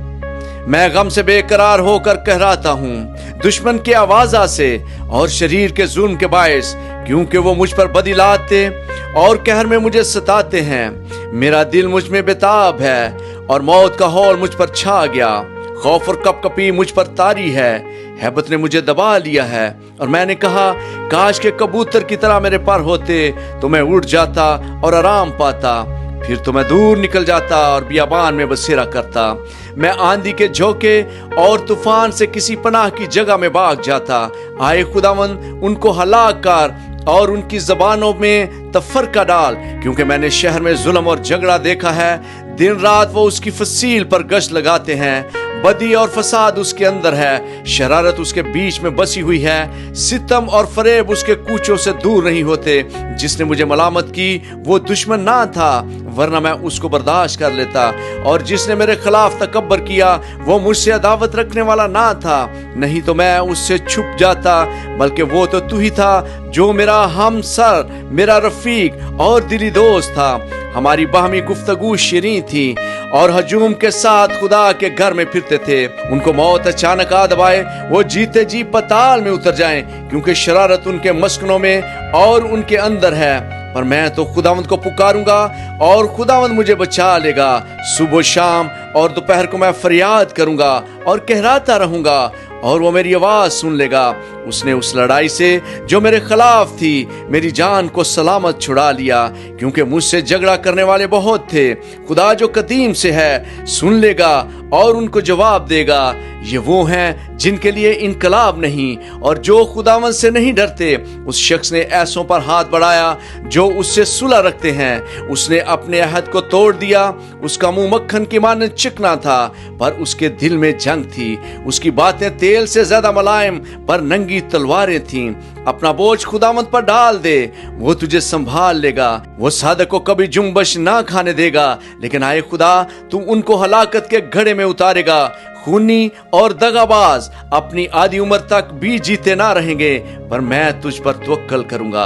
मैं गम से बेकरार होकर कहराता हूँ, दुश्मन की आवाजा से और शरीर के जुल्म के बायस, क्योंकि वो मुझ पर बदी लाते और कहर में मुझे सताते हैं। मेरा दिल मुझ में बेताब है, और मौत का हौल मुझ पर छा गया। खौफ और कपकपी मुझ पर तारी है, हैबत ने मुझे दबा लिया है। और मैंने कहा, काश के कबूतर की तरह मेरे पर होते, तो मैं उड़ जाता और आराम पाता। फिर तो मैं दूर निकल जाता और बियाबान में बसेरा करता। मैं आंधी के झोंके और तूफान से किसी पनाह की जगह में भाग जाता। आए खुदावंद, उनको हलाक कर और उनकी जबानों में तफरका डाल, क्योंकि मैंने शहर में जुल्म और झगड़ा देखा है। दिन रात वो उसकी फसील पर गश्त लगाते हैं। बदी और फसाद उसके अंदर है, शरारत उसके बीच में बसी हुई है। सितम और फरेब उसके कूचों से दूर नहीं होते। जिसने मुझे मलामत की वो दुश्मन ना था, वरना मैं उसको बर्दाश्त कर लेता। और जिसने मेरे खिलाफ तकब्बर किया वो मुझसे अदावत रखने वाला ना था, नहीं तो मैं उससे छुप जाता। बल्कि वो तो तू ही था जो मेरा हमसर, मेरा रफीक और दिली दोस्त था। हमारी बाहमी गुफ्तगू शीरीं थी, और हजूम के साथ खुदा के घर में फिरते थे। उनको मौत अचानक आ दबाए, वो जीते जी पताल में उतर जाएं, क्योंकि शरारत उनके मस्कनों में और उनके अंदर है। पर मैं तो खुदावंद को पुकारूंगा, और खुदावंद मुझे बचा लेगा। सुबह शाम और दोपहर को मैं फरियाद करूंगा और कहराता रहूंगा, और वो मेरी आवाज सुन लेगा। उसने उस लड़ाई से जो मेरे खिलाफ थी मेरी जान को सलामत छुड़ा लिया, क्योंकि मुझसे झगड़ा करने वाले बहुत थे। खुदा जो कदीम से है सुन लेगा और उनको जवाब देगा। ये वो हैं जिनके लिए इनकलाब नहीं, और जो खुदावंद से नहीं डरते। उस शख्स ने ऐसों पर हाथ बढ़ाया जो उससे सुलह रखते हैं। उसने अपने अहद को तोड़ दिया। उसका मुंह मक्खन की मानद चिकना था, पर उसके दिल में जंग थी। उसकी बातें तेल से ज्यादा मुलायम पर नंगी तलवारें थीं। अपना बोझ खुदावंद पर डाल दे, वो तुझे संभाल लेगा। वो सादक को कभी जुम्बश ना खाने देगा, लेकिन आए खुदा, तू उनको हलाकत के घड़े में उतारेगा। खूनी और दगाबाज अपनी आधी उम्र तक भी जीते ना रहेंगे, पर मैं तुझ पर तवक्कल करूंगा।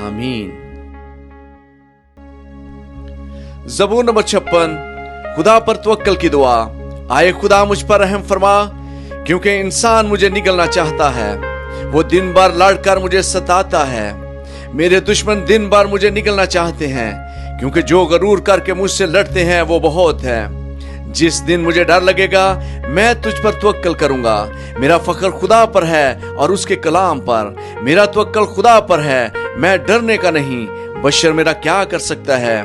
आमीन। ज़बूर नंबर 56। खुदा पर तवक्कल की दुआ। आए खुदा मुझ पर रहम फरमा, क्योंकि इंसान मुझे निगलना चाहता है। वो दिन भर लड़कर मुझे सताता है। मेरे दुश्मन दिन भर मुझे निगलना चाहते हैं, क्योंकि जो गरूर करके मुझसे लड़ते हैं वो बहुत है। जिस दिन मुझे डर लगेगा मैं तुझ पर तवक्कल करूंगा। मेरा फख्र खुदा पर है और उसके कलाम पर। मेरा तवक्कल खुदा पर है, मैं डरने का नहीं। बशर मेरा क्या कर सकता है?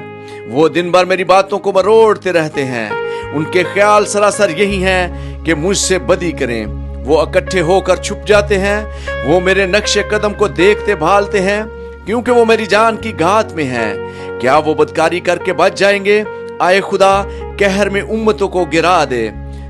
वो दिन भर मेरी बातों को मरोड़ते रहते हैं। उनके ख्याल सरासर यही हैं कि मुझसे बदी करें। वो इकट्ठे होकर छुप जाते हैं। वो मेरे नक्शे कदम को देखते भालते हैं, क्योंकि वो मेरी जान की घात में है। क्या वो बदकारी करके बच जाएंगे? आए खुदा, कहर में उम्मतों को गिरा दे।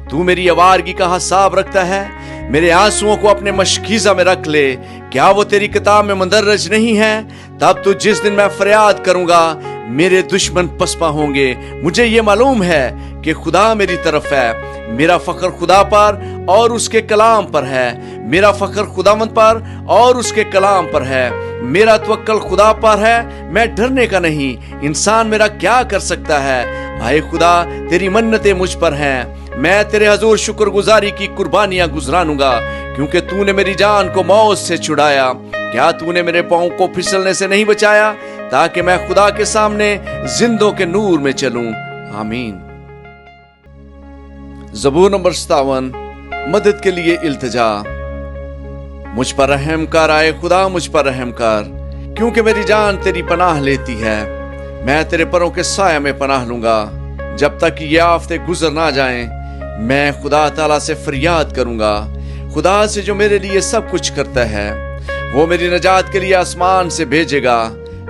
तू मेरी आवारगी का हिसाब रखता है। मेरे आंसुओं को अपने मशकीज़ा में रख ले। क्या वो तेरी किताब में मंदरज नहीं है? तब तो जिस दिन मैं फरियाद करूंगा मेरे दुश्मन पसपा होंगे। मुझे ये मालूम है कि खुदा मेरी तरफ है। मेरा फख्र खुदा पर और उसके कलाम पर है। मेरा फख्र खुदावंद पर और उसके कलाम पर है। मेरा तवक्कल खुदा पर है, मैं डरने का नहीं। इंसान मेरा क्या कर सकता है? आए खुदा, तेरी मन्नतें मुझ पर हैं। मैं तेरे हजूर शुक्रगुजारी की कुर्बानियां गुजरानूंगा, क्योंकि तूने मेरी जान को मौत से छुड़ाया। क्या तूने मेरे पांव को फिसलने से नहीं बचाया, ताकि मैं खुदा के सामने जिंदों के नूर में चलूं? आमीन। ज़बूर नंबर 57, मदद के लिए इल्तिजा। मुझ पर रहम कर आए खुदा, मुझ पर रहम कर, क्योंकि मेरी जान तेरी पनाह लेती है। मैं तेरे परों के साया में पनाह लूंगा। जब तक ये आफते गुजर ना जाएं, मैं खुदा ताला से फरियाद करूंगा। खुदा से जो मेरे लिए सब कुछ करता है। वो मेरी नजात के लिए आसमान से भेजेगा।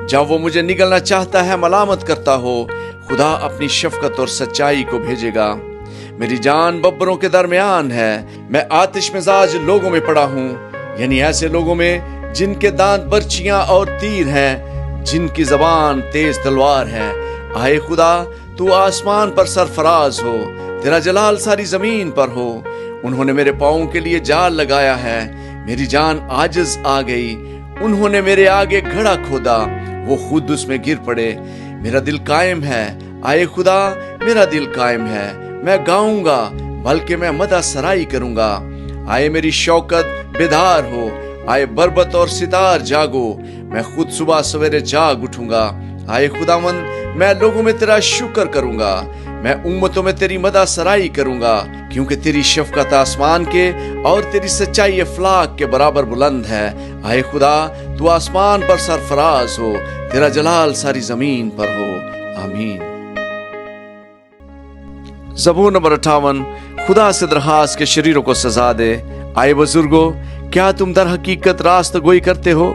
जब वो मुझे निगलना चाहता है, मलामत करता हो, खुदा अपनी शफकत और सच्चाई को भेजेगा। मेरी जान बब्बरों के दरमियान है। मैं आतिश मिजाज लोगों में पड़ा हूँ, यानी ऐसे लोगों में जिनके दांत बर्चियां और तीर हैं, जिनकी जबान तेज तलवार है। आए खुदा, तू आसमान पर सरफराज हो, तेरा जलाल सारी जमीन पर हो। उन्होंने मेरे पाँव के लिए जाल लगाया है। मेरी जान आजिज आ गई। उन्होंने मेरे आगे घड़ा खोदा, वो खुद उसमें गिर पड़े। मेरा दिल कायम है। आए खुदा, मेरा दिल कायम है। मैं गाऊंगा, बल्कि मैं मदा सराई करूंगा। आए मेरी शौकत बेदार हो। आए बरबत और सितार जागो। मैं खुद सुबह सवेरे जाग उठूंगा। आए खुदावंद, मैं लोगों में तेरा शुक्र करूंगा। मैं उम्मतों में तेरी मदा सराई करूंगा, क्योंकि तेरी शफकत आसमान के और तेरी सच्चाई अफलाक के बराबर बुलंद है। आए खुदा, तू आसमान पर सरफराज हो, तेरा जलाल सारी जमीन पर हो। आमीन। ज़बूर नंबर 58, खुदा से दरखास्त के शरीरों को सजा दे। आए बुजुर्गो, क्या तुम दर हकीकत रास्त गोई करते हो?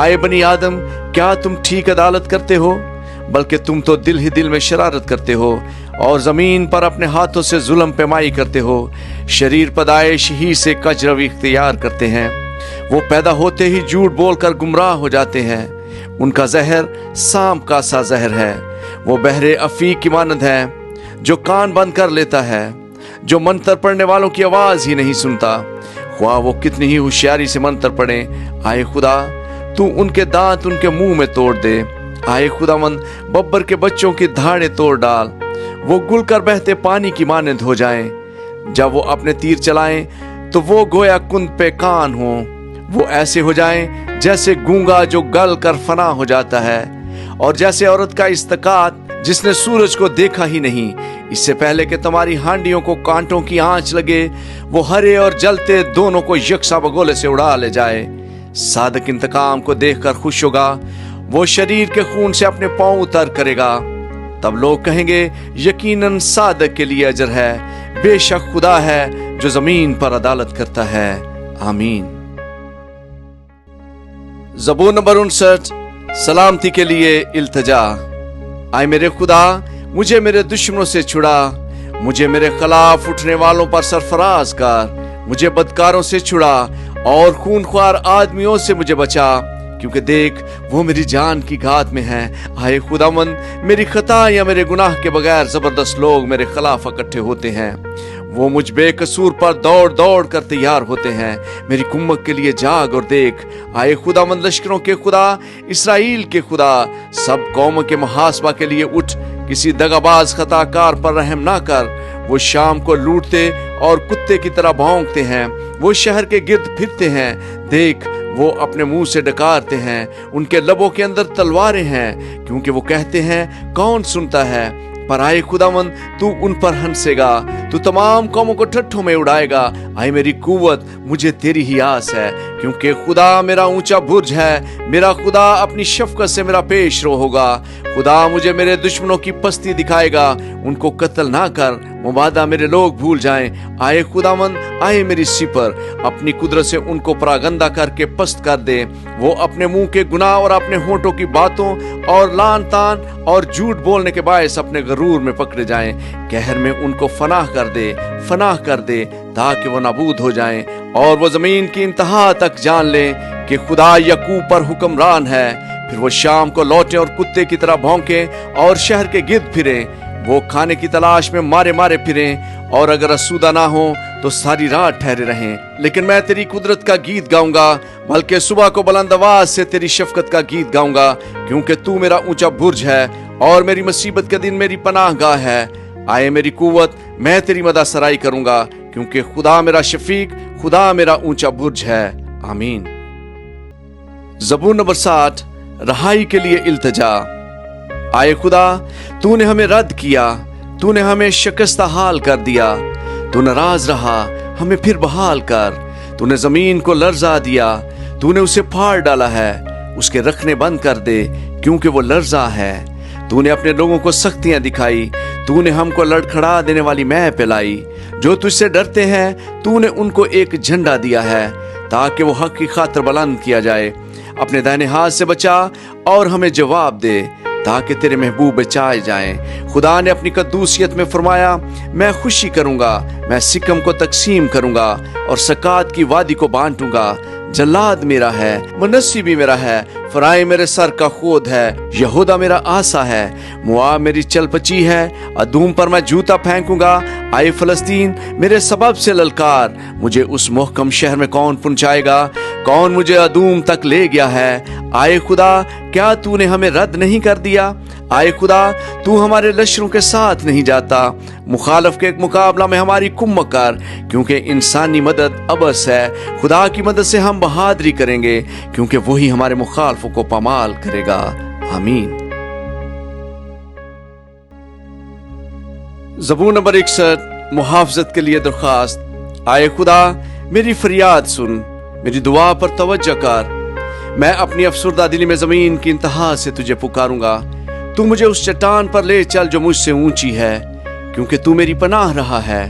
आए बनी आदम, क्या तुम ठीक अदालत करते हो? बल्कि तुम तो दिल ही दिल में शरारत करते हो और जमीन पर अपने हाथों से जुल्म पैमाई करते हो। शरीर पैदाइश ही से कजरवी इख्तियार करते हैं। वो पैदा होते ही झूठ बोलकर गुमराह हो जाते हैं। उनका जहर सांप का सा जहर है। वो बहरे अफीक की मानद है, जो कान बंद कर लेता है, जो मंत्र पढ़ने वालों की आवाज ही नहीं सुनता, ख्वाह वो कितनी ही होशियारी से मंत्र पढ़े। आए खुदा, तू उनके दांत उनके मुंह में तोड़ दे। आए खुदावंद, बब्बर के बच्चों की धाड़ें तोड़ डाल। वो गुल कर बहते पानी की मानंद हो जाएं। जब वो अपने तीर चलाएं तो वो गोया कुंद पे कान हो। वो ऐसे हो जाएं जैसे गूंगा जो गल कर फना हो जाता है, और जैसे औरत का इस्तकात जिसने सूरज को देखा ही नहीं। इससे पहले कि तुम्हारी हांडियों को कांटों की आंच लगे, वो हरे और जलते दोनों को यकसा बगोले से उड़ा ले जाए। सादक इंतकाम को देखकर खुश होगा। वो शरीर के खून से अपने पांव उतर करेगा। तब लोग कहेंगे, यकीनन सादक के लिए अजर है। बेशक खुदा है जो जमीन पर अदालत करता है। आमीन। ज़बूर नंबर 59, सलामती के लिए इल्तिजा। आए मेरे खुदा, मुझे मेरे दुश्मनों से छुड़ा। मुझे मेरे खिलाफ उठने वालों पर सरफराज कर। मुझे बदकारों से छुड़ा और खूनख्वार आदमियों से मुझे बचा, क्योंकि देख वो मेरी जान की घात में है। आए खुदावंद, मेरी खता या मेरे गुनाह के बगैर जबरदस्त लोग मेरे खिलाफ इकट्ठे होते हैं। वो मुझ बेकसूर पर दौड़ दौड़ कर तैयार होते हैं। मेरी कुम्मत के लिए जाग और देख। आए खुदावंद, लश्करों के खुदा, इसराइल के खुदा, सब कौमों के मुहासबा के लिए उठ। किसी दगाबाज खताकार पर रहम ना कर। वो शाम को लूटते और कुत्ते की तरह भौंकते हैं। वो शहर के गिर्द फिरते हैं, देख वो अपने मुंह से डकारते हैं। उनके लबों के अंदर तलवारें हैं, क्योंकि वो कहते हैं कौन सुनता है। पर आए खुदावंद, तू उन पर हंसेगा, तू तमाम कौमों को ठट्ठों में उड़ाएगा। आए मेरी कुव्वत, मुझे तेरी ही आस है, क्योंकि खुदा मेरा ऊंचा बुर्ज है। मेरा खुदा अपनी शफकत से मेरा पेश रो होगा। खुदा मुझे मेरे दुश्मनों की पस्ती दिखाएगा। उनको कत्ल ना कर, मुबादा मेरे लोग भूल जाएं। आए खुदावंद, आए मेरी सिपर, अपनी कुदरत से उनको परागंदा करके पस्त कर दे। वो अपने मुंह के गुनाह और अपने होठों की बातों और लान तान और झूठ बोलने के बायस अपने गरूर में पकड़े जाएं। कहर में उनको फनाह कर दे ताकि वो नाबूद हो जाएं और वो जमीन की इंतहा तक जान लें कि खुदा यकूब पर हुक्मरान है। फिर वो शाम को लौटे और कुत्ते की तरह भौंकें और शहर के गिर्द फिरें। वो खाने की तलाश में मारे मारे फिरें और अगर आसूदा ना हो तो सारी रात ठहरे रहें। लेकिन मैं तेरी कुदरत का गीत गाऊंगा, बल्कि सुबह को बुलंद आवाज से तेरी शफकत का गीत गाऊंगा, क्योंकि तू मेरा ऊंचा बुर्ज है और मेरी मुसीबत के दिन मेरी पनाहगाह है। आए मेरी कुव्वत, मैं तेरी मदद सराई करूंगा, क्योंकि खुदा मेरा शफीक, खुदा मेरा ऊंचा बुर्ज है। आमीन। ज़बूर नंबर 60, रहाई के लिए इल्तिजा। आए खुदा, तूने हमें रद्द किया, तूने हमें शिकस्त हाल कर दिया। तू नाराज रहा, हमें फिर बहाल कर। तूने जमीन को लर्जा दिया, तूने उसे फाड़ डाला है। उसके रखने बंद कर दे, क्योंकि वो लर्जा है। तूने अपने लोगों को सख्तियां दिखाई, तूने हमको लड़खड़ा देने वाली मैह पिलाई। जो तुझसे डरते हैं तूने उनको एक झंडा दिया है, ताकि वो हक की खातिर बुलंद किया जाए। अपने दाहिने हाथ से बचा और हमें जवाब दे, ताकि तेरे महबूब बचाए जाएं। खुदा ने अपनी कद्दूसियत में फरमाया, मैं खुशी करूंगा, मैं सिकम को तकसीम करूंगा और सकात की वादी को बांटूंगा। जल्लाद मेरा है, मनस्सी भी मेरा है, फराई मेरे सर का खोद है, यहूदा मेरा आसा है, मुआब मेरी चलपची है, अदूम पर मैं जूता फेंकूंगा। आए फलस्तीन, मेरे सबब से ललकार, मुझे उस मुहकम शहर में कौन पहुंचाएगा? कौन मुझे अदूम तक ले गया है? आए खुदा, क्या तूने हमें रद्द नहीं कर दिया? आए खुदा, तू हमारे लश्करों के साथ नहीं जाता। मुखालफ के मुकाबला में हमारी कुम्म कर, क्योंकि इंसानी मदद अबस है। खुदा की मदद से हम बहादुरी करेंगे, क्योंकि वही हमारे मुखालफों को पमाल करेगा। आमीन। ज़बूर नंबर 61, मुहाफ़ज़त के लिए दरख्वास्त। आए खुदा, मेरी फरियाद सुन, मेरी दुआ पर तवज्जो कर। मैं अपनी अफसुर्दा दिली में जमीन की इंतहा से तुझे पुकारूंगा। तू मुझे उस चट्टान पर ले चल जो मुझसे ऊंची है, क्योंकि तू मेरी पनाह रहा है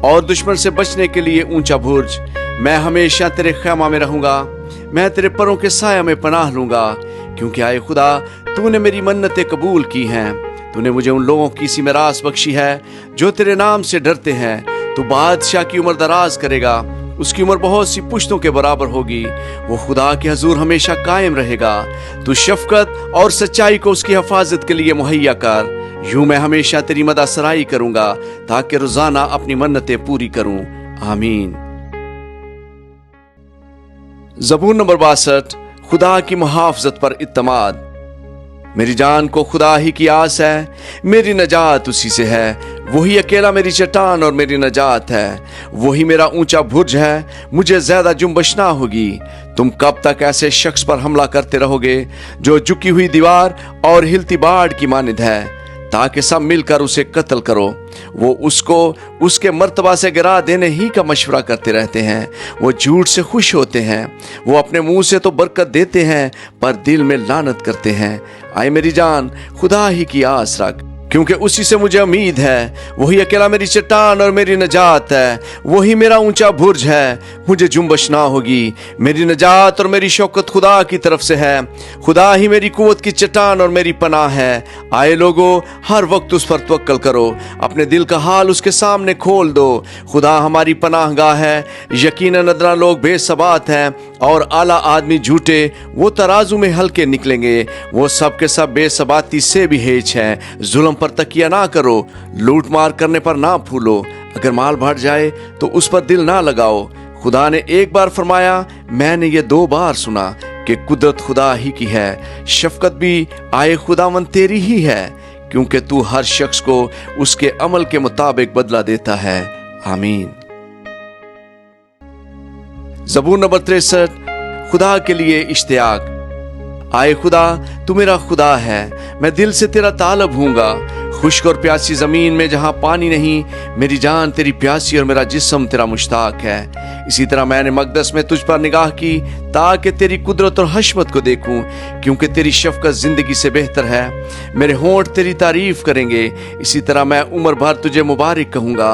और दुश्मन से बचने के लिए ऊंचा बुर्ज। मैं हमेशा तेरे खैमा में रहूंगा, मैं तेरे परों के साया में पनाह लूंगा, क्योंकि आए खुदा, तूने मेरी मन्नतें कबूल की हैं। तूने मुझे उन लोगों की सी मिरास बख्शी है जो तेरे नाम से डरते हैं। तू बादशाह की उम्र दराज करेगा, उसकी उम्र बहुत सी पुश्तों के बराबर होगी। वो खुदा के हजूर हमेशा कायम रहेगा। तू शफकत और सच्चाई को उसकी हिफाजत के लिए मुहैया कर। यूं मैं हमेशा तेरी मदद सराई करूंगा, ताकि रोजाना अपनी मन्नतें पूरी करूं। आमीन। ज़बूर नंबर 62, खुदा की मुहाफ़ज़त पर इत्तमाद। मेरी जान को खुदा ही की आस है, मेरी नजात उसी से है। वही अकेला मेरी चट्टान और मेरी नजात है, वही मेरा ऊंचा बुर्ज है, मुझे ज्यादा जुम्बश ना होगी। तुम कब तक ऐसे शख्स पर हमला करते रहोगे जो झुकी हुई दीवार और हिलती बाढ़ की मानिंद है, ताकि सब मिलकर उसे कत्ल करो। वो उसको उसके मर्तबा से गिरा देने ही का मशवरा करते रहते हैं। वो झूठ से खुश होते हैं, वो अपने मुंह से तो बरकत देते हैं, पर दिल में लानत करते हैं। आए मेरी जान, खुदा ही की आस रख, क्योंकि उसी से मुझे उम्मीद है। वही अकेला मेरी चट्टान और मेरी नजात है, वही मेरा ऊंचा बुर्ज है, मुझे जुम्बश ना होगी। मेरी नजात और मेरी शौकत खुदा की तरफ से है। खुदा ही मेरी कुव्वत की चट्टान और मेरी पनाह है। आए लोगो, हर वक्त उस पर तवक्कल करो, अपने दिल का हाल उसके सामने खोल दो। खुदा हमारी पनाहगाह है। यकीनन अदना लोग बेसबात हैं और आला आदमी झूठे, वो तराजू में हल्के निकलेंगे। वो सब के सब बेसबाती से भी हेच हैं। जुल्म पर तकिया ना करो, लूट मार करने पर ना फूलो। अगर माल बढ़ जाए तो उस पर दिल ना लगाओ। खुदा ने एक बार फरमाया, मैंने ये 2 बार सुना कि कुदरत खुदा ही की है, शफकत भी आए खुदावंद तेरी ही है, क्योंकि तू हर शख्स को उसके अमल के मुताबिक बदला देता है। आमीन। ज़बूर नंबर 63, खुदा के लिए इश्तियाक। आए खुदा, तू मेरा खुदा है, मैं दिल से तेरा तालब हूँगा। खुश्क और प्यासी जमीन में जहाँ पानी नहीं, मेरी जान तेरी प्यासी और मेरा जिस्म तेरा मुश्ताक है। इसी तरह मैंने मकदस में तुझ पर निगाह की ताकि तेरी कुदरत और हशमत को देखूं, क्योंकि तेरी शफकत जिंदगी से बेहतर है। मेरे होंठ तेरी तारीफ करेंगे। इसी तरह मैं उम्र भर तुझे मुबारक कहूँगा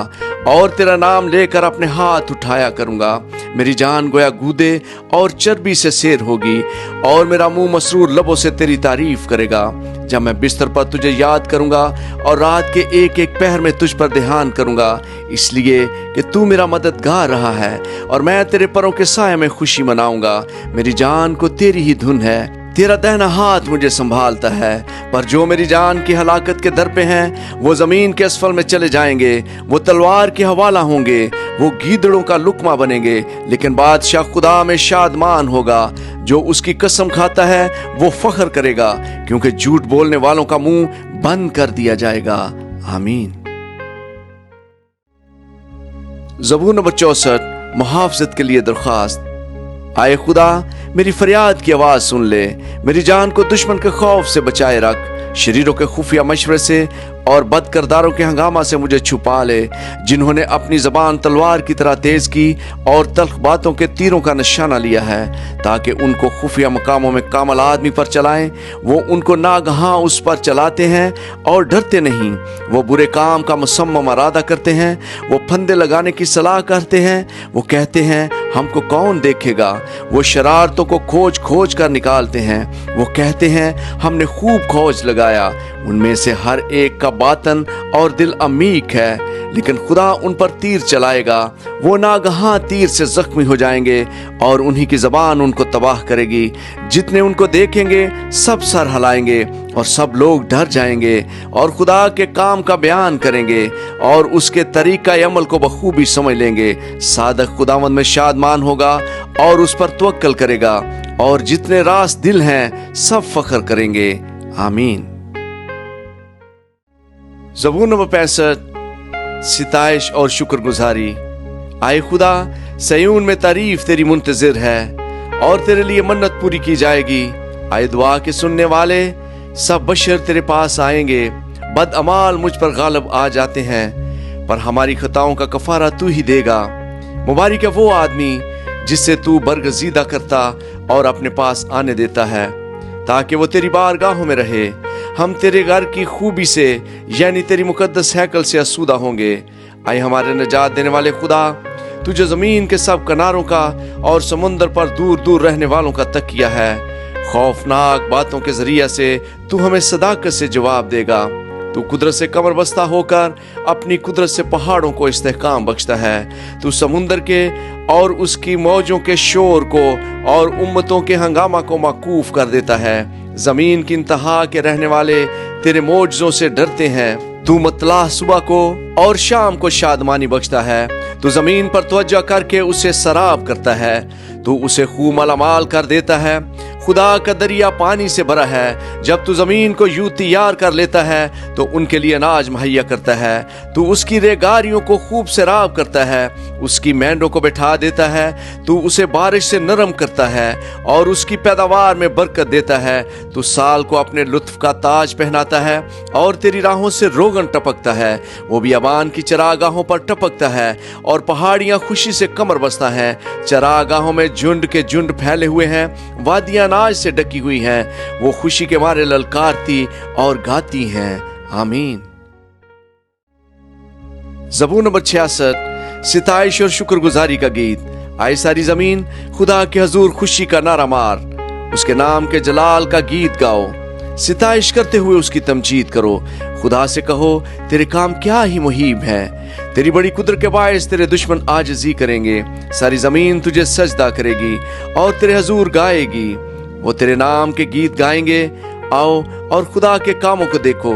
और तेरा नाम लेकर अपने हाथ उठाया करूँगा। मेरी जान गोया गूदे और चर्बी से सैर होगी और मेरा मुंह मसरूर लबों से तेरी तारीफ करेगा। जब मैं बिस्तर पर तुझे याद करूंगा और रात के एक एक पहर में तुझ पर ध्यान करूंगा, इसलिए कि तू मेरा मददगार रहा है और मैं तेरे परों के साए में खुशी मनाऊंगा। मेरी जान को तेरी ही धुन है, तेरा दाहिना हाथ मुझे संभालता है। पर जो मेरी जान की हलाकत के दर पे हैं, वो जमीन के असफल में चले जाएंगे। वो तलवार के हवाला होंगे, वो गीदड़ों का लुकमा बनेंगे। लेकिन बादशाह खुदा में शादमान होगा। जो उसकी कसम खाता है वो फख्र करेगा, क्योंकि झूठ बोलने वालों का मुंह बंद कर दिया जाएगा। आमीन। ज़बूर नंबर 64, मुहाफ़ज़त के लिए दरख्वास्त। आए खुदा, मेरी फरियाद की आवाज सुन ले। मेरी जान को दुश्मन के खौफ से बचाए रख। शरीरों के खुफिया मशवरे से और बदकरदारों के हंगामा से मुझे छुपा ले, जिन्होंने अपनी जबान तलवार की तरह तेज की और तल्ख बातों के तीरों का निशाना लिया है, ताकि उनको खुफिया मकामों में कामल आदमी पर चलाएं। वो उनको नागहां उस पर चलाते हैं और डरते नहीं। वो बुरे काम का मुसम्मम इरादा करते हैं। वो फंदे लगाने की सलाह करते हैं। वो कहते हैं, हमको कौन देखेगा। वो शरारतों को खोज खोज कर निकालते हैं। वो कहते हैं, हमने खूब खोज लगाया। उनमें से हर एक का बातन और दिल अमीक है, लेकिन खुदा उन पर तीर चलाएगा। वो नागहां तीर से जख्मी हो जाएंगे और उन्हीं की जबान उनको तबाह करेगी। जितने उनको देखेंगे सब सर हिलाएंगे और सब लोग डर जाएंगे और खुदा के काम का बयान करेंगे और उसके तरीका अमल को बखूबी समझ लेंगे। सादक खुदावंद में शादमान होगा और उस पर तवक्कल करेगा, और जितने रास दिल हैं सब फख्र करेंगे। आमीन। ज़बूर नंबर 65, सिताइश और शुक्रगुजारी। आए खुदा, सयून में तारीफ तेरी मुंतजिर है और तेरे लिए मन्नत पूरी की जाएगी। आए दुआ के सुनने वाले, सब बशर तेरे पास आएंगे। बद अमाल मुझ पर गालिब आ जाते हैं, पर हमारी खताओं का कफारा तू ही देगा। मुबारक है वो आदमी जिससे तू बरगजीदा करता और अपने पास आने देता है, ताकि वो तेरी बारगाहों में रहे। हम तेरे घर की खूबी से, यानी तेरी मुकद्दस हैकल से आसूदा होंगे। आए हमारे निजात देने वाले खुदा, तुझे जमीन के सब किनारों का और समुंदर पर दूर दूर रहने वालों का तकिया है। खौफनाक बातों के जरिए से तू हमें सदाकत से जवाब देगा। तू कुदरत से कमर बस्ता होकर अपनी कुदरत से पहाड़ों को इस्तेहकाम बख्शता है। तू समुंदर के और उसकी मौजों के शोर को और उम्मतों के हंगामा को माकूफ कर देता है। जमीन की इंतहा के रहने वाले तेरे मौजों से डरते हैं। तू मतला सुबह को और शाम को शादमानी बख्शता है। तू जमीन पर तवज्जो करके उसे सराब करता है। तू उसे खूब मालामाल कर देता है। खुदा का दरिया पानी से भरा है। जब तू जमीन को यूं तैयार कर लेता है तो उनके लिए अनाज मुहैया करता है। तू उसकी रेगारियों को खूब सैराब करता है। उसकी मेंढों को बैठा देता है। तू उसे बारिश से नरम करता है और उसकी पैदावार में बरकत देता है। तू साल को अपने लुत्फ का ताज पहनाता है और तेरी राहों से रोगन टपकता है। वो बियाबान की चरागाहों पर टपकता है और पहाड़ियां खुशी से कमर बस्ता है। चरागाहों में झुंड के झुंड फैले हुए हैं। वादियां अनाज से ढकी हुई हैं। वो खुशी के मारे ललकारती और गाती हैं। आमीन। ज़बूर नंबर 66, सिताइश और शुक्रगुजारी का गीत। आए सारी जमीन खुदा के हजूर खुशी का नारा मार। उसके नाम के जलाल का गीत गाओ। सिताइश करते हुए उसकी तमजीद करो। खुदा से कहो, तेरे काम क्या ही मुहीब है। तेरी बड़ी कुदरत के बायस तेरे दुश्मन आजिज़ी करेंगे। सारी जमीन तुझे सजदा करेगी और तेरे हजूर गाएगी। वो तेरे नाम के गीत गाएंगे। आओ और खुदा के कामों को देखो।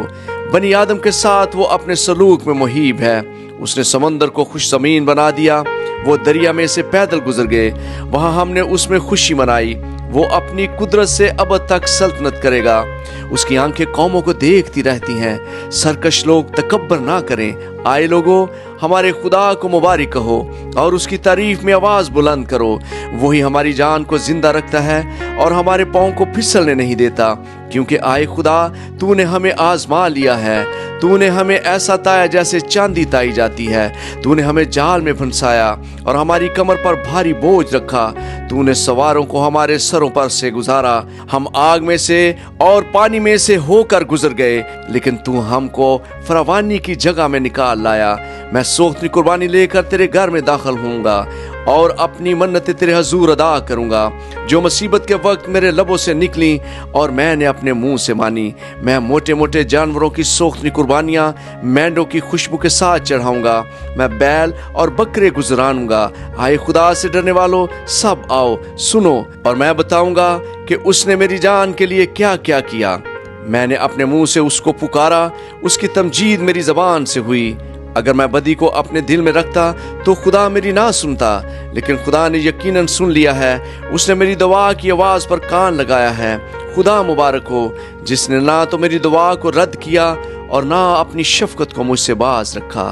बनी आदम के साथ वो अपने सलूक में मुहीब है। उसने समंदर को खुश जमीन बना दिया। वो दरिया में से पैदल गुजर गए, वहां हमने उसमें खुशी मनाई। वो अपनी कुदरत से अब तक सल्तनत करेगा। उसकी आंखें कौमों को देखती रहती हैं। सरकश लोग तकब्बर ना करें। आए लोगों, हमारे खुदा को मुबारक कहो और उसकी तारीफ में आवाज बुलंद करो। वही हमारी जान को जिंदा रखता है और हमारे पाँव को फिसलने नहीं देता। क्योंकि आए खुदा, तूने हमें आजमा लिया है। तूने हमें ऐसा ताया जैसे चांदी ताई जाती है। तूने हमें जाल में फंसाया और हमारी कमर पर भारी बोझ रखा। तूने सवारों को हमारे सरों पर से गुजारा। हम आग में से और पानी में से होकर गुजर गए, लेकिन तू हमको फरावानी की जगह में निकाल लाया। मैं सोख्ती कुर्बानी लेकर तेरे घर में दाखिल होऊंगा और अपनी मन्नतें तेरे हजूर अदा करूंगा, जो मुसीबत के वक्त मेरे लबों से निकली और मैंने अपने मुंह से मानी। मैं मोटे मोटे जानवरों की सोख्ती कुर्बानियां मेंढों की खुशबू के साथ चढ़ाऊंगा। मैं बैल और बकरे गुजरानूंगा। आए खुदा से डरने वालों, सब आओ सुनो, और मैं बताऊंगा कि उसने मेरी जान के लिए क्या क्या किया। मैंने अपने मुंह से उसको पुकारा, उसकी तमजीद मेरी जबान से हुई। अगर मैं बदी को अपने दिल में रखता तो खुदा मेरी ना सुनता, लेकिन खुदा ने यकीनन सुन लिया है। उसने मेरी दुआ की आवाज पर कान लगाया है। खुदा मुबारक हो, जिसने ना तो मेरी दुआ को रद्द किया और ना अपनी शफकत को मुझसे बाज रखा।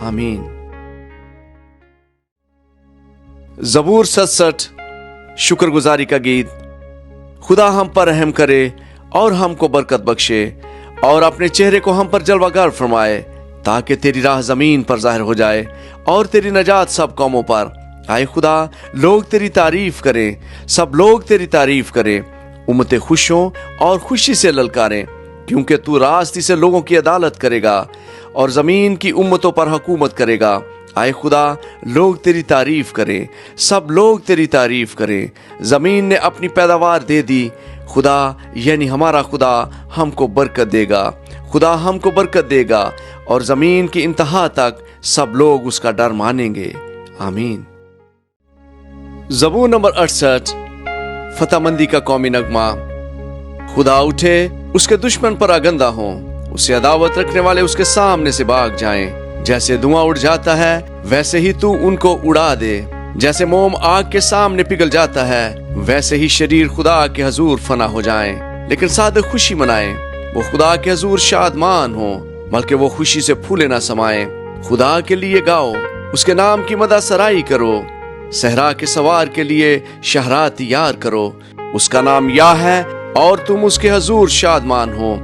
आमीन। ज़बूर 67 शुक्रगुजारी का गीत। खुदा हम पर रहम करे और हमको बरकत बख्शे और अपने चेहरे को हम पर जलवागर फरमाए, ताकि तेरी राह जमीन पर जाहिर हो जाए और तेरी नजात सब कौमों पर। आए खुदा, लोग तेरी तारीफ करें, सब लोग तेरी तारीफ करें। उम्मतें खुश हों और खुशी से ललकारें, क्योंकि तू रास्ती से लोगों की अदालत करेगा और जमीन की उम्मतों पर हुकूमत करेगा। आए खुदा, लोग तेरी तारीफ करें, सब लोग तेरी तारीफ करें। जमीन ने अपनी पैदावार दे दी। खुदा यानी हमारा खुदा हमको बरकत देगा। खुदा हमको बरकत देगा और जमीन की इंतहा तक सब लोग उसका डर मानेंगे। आमीन। ज़बूर नंबर 68 फतहमंदी का कौमी नगमा। खुदा उठे, उसके दुश्मन पर आगंदा हों, उसे अदावत रखने वाले उसके सामने से भाग जाएं। जैसे धुआं उड़ जाता है वैसे ही तू उनको उड़ा दे। जैसे मोम आग के सामने पिघल जाता है, वैसे ही शरीर खुदा के हजूर फना हो जाएं। लेकिन सादक खुशी मनाएं, वो खुदा के हजूर शादमान हो, बल्कि वो खुशी से फूले ना समाएं। खुदा के लिए गाओ, उसके नाम की मदा सराई करो। सहरा के सवार के लिए शहरा तैयार करो। उसका नाम या है और तुम उसके हजूर शादमान हो।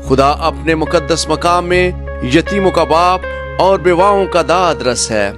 खुदा अपने मुकद्दस मकाम में यतीमों का बाप और बेवाओं का दाद रस है।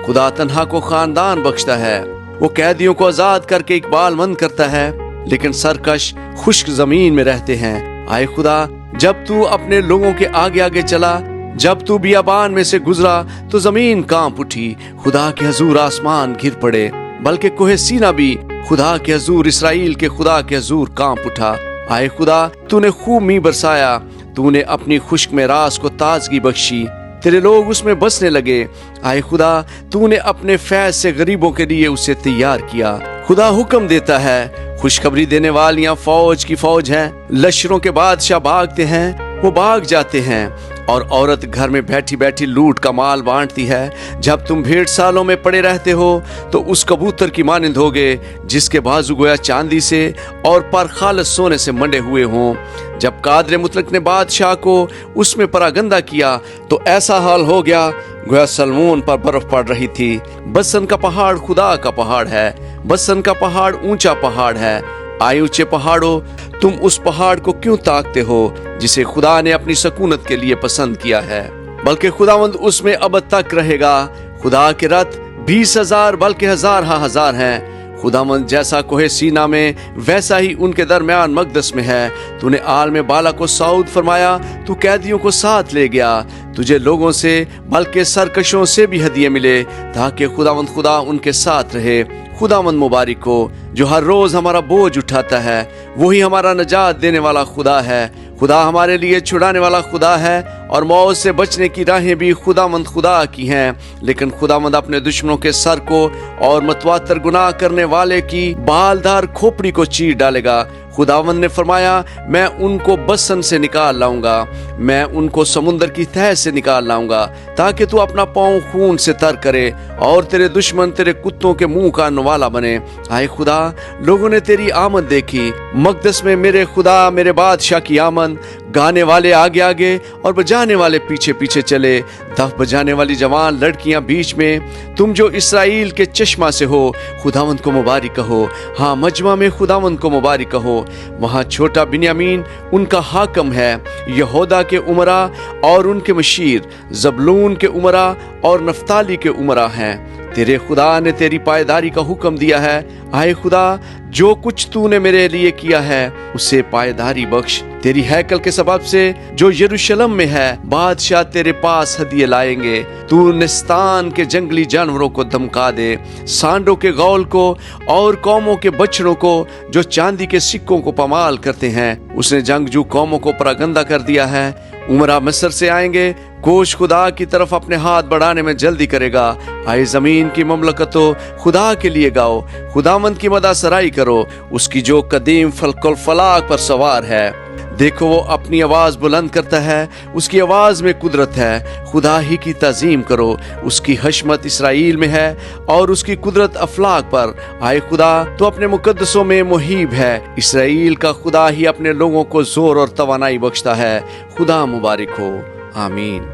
खुदा तन्हा को खानदान बख्शता है। वो कैदियों को आजाद करके इकबाल मंद करता है, लेकिन सरकश खुश्क जमीन में रहते हैं। आए खुदा, जब तू अपने लोगों के आगे आगे चला, जब तू बियाबान में से गुजरा तो जमीन कांप उठी। खुदा के हजूर आसमान घिर पड़े, बल्कि कोहे सीना भी खुदा के हजूर, इसराइल के खुदा के हजूर कांप उठा। आए खुदा, तूने खूब मी बरसाया, तूने अपनी खुश्क में रास को ताजगी बख्शी, तेरे लोग उसमें बसने लगे। आए खुदा, तूने अपने फैज से गरीबों के लिए उसे तैयार किया। खुदा हुक्म देता है, खुशखबरी देने वालियां फौज की फौज हैं। लश्करों के बादशाह भागते हैं, वो भाग जाते हैं, और औरत घर में बैठी बैठी लूट का माल बांटती है। जब तुम भेड़ सालों में पड़े रहते हो तो उस कबूतर की मानिंद होगे जिसके बाजू गोया चांदी से और पर खालस सोने से मंडे हुए हों। जब कादर मुतलक ने बादशाह को उसमें परागंदा किया तो ऐसा हाल हो गया गोया सलमोन पर बर्फ पड़ रही थी। बसन का पहाड़ खुदा का पहाड़ है, बसन का पहाड़ ऊंचा पहाड़ है। आए ऊंचे पहाड़ों, तुम उस पहाड़ को क्यों ताकते हो जिसे खुदा ने अपनी सकूनत के लिए पसंद किया है? बल्कि खुदावंद उसमें अब तक रहेगा। खुदा के रथ 20,000 बल्कि हजार हजार हैं। खुदावंद जैसा कोहे सीना में वैसा ही उनके दरमियान मकदस में है। तूने आल में बाला को सऊद फरमाया, तू कैदियों को साथ ले गया। तुझे लोगों से बल्कि सरकशों से भी हदिये मिले, ताकि खुदावंद खुदा उनके साथ रहे। खुदावंद मुबारक हो, जो हर रोज हमारा बोझ उठाता है। वही हमारा नजात देने वाला खुदा है। खुदा हमारे लिए छुड़ाने वाला खुदा है, और मौत से बचने की राहें भी खुदावंद खुदा की हैं। लेकिन खुदावंद अपने दुश्मनों के सर को और मतवातर गुनाह करने वाले की बालदार खोपड़ी को चीर डालेगा। खुदावंद ने फरमाया, मैं उनको बसन से निकाल लाऊंगा, मैं उनको समुंदर की तह से निकाल लाऊंगा, ताकि तू अपना पाँव खून से तर करे और तेरे दुश्मन तेरे कुत्तों के मुंह का नवाला बने। आए खुदा, लोगों ने तेरी आमद देखी, मकदस में मेरे खुदा मेरे बादशाह की आमद। गाने वाले आगे आगे और बजाने वाले पीछे पीछे चले, दफ बजाने वाली जवान लड़कियां बीच में। तुम जो इस्राएल के चश्मा से हो, खुदावंद को मुबारक कहो। हाँ, मजमा में खुदावंद को मुबारक कहो। वहाँ छोटा बिन्यामीन उनका हाकम है, यहूदा के उमरा और उनके मशीर, जबलून के उमरा और नफ्ताली के उमरा हैं। तेरे खुदा ने तेरी पायदारी का हुक्म दिया है। आए खुदा, जो कुछ तूने मेरे लिए किया है उसे पायदारी बख्श। तेरी हैकल के सबब से जो यरूशलेम में है, बादशाह तेरे पास हदिये लाएंगे। तू निस्तान के जंगली जानवरों को धमका दे, सांडों के गौल को और कौमों के बछड़ों को जो चांदी के सिक्कों को पमाल करते हैं। उसने जंगजू कौमों को परागंदा कर दिया है। उमरा मिस्र से आएंगे, कोश खुदा की तरफ अपने हाथ बढ़ाने में जल्दी करेगा। आए जमीन की ममलकतो, खुदा के लिए गाओ, खुदावंद की मदा सराई करो, उसकी जो कदीम फलकुल फलाक पर सवार है। देखो, वो अपनी आवाज बुलंद करता है, उसकी आवाज में कुदरत है। खुदा ही की ताजीम करो, उसकी हशमत इसराइल में है और उसकी कुदरत अफलाक पर। आए खुदा, तो अपने मुकद्दसों में मुहीब है। इसराइल का खुदा ही अपने लोगों को जोर और तवानाई बख्शता है। खुदा मुबारक हो, आमीन।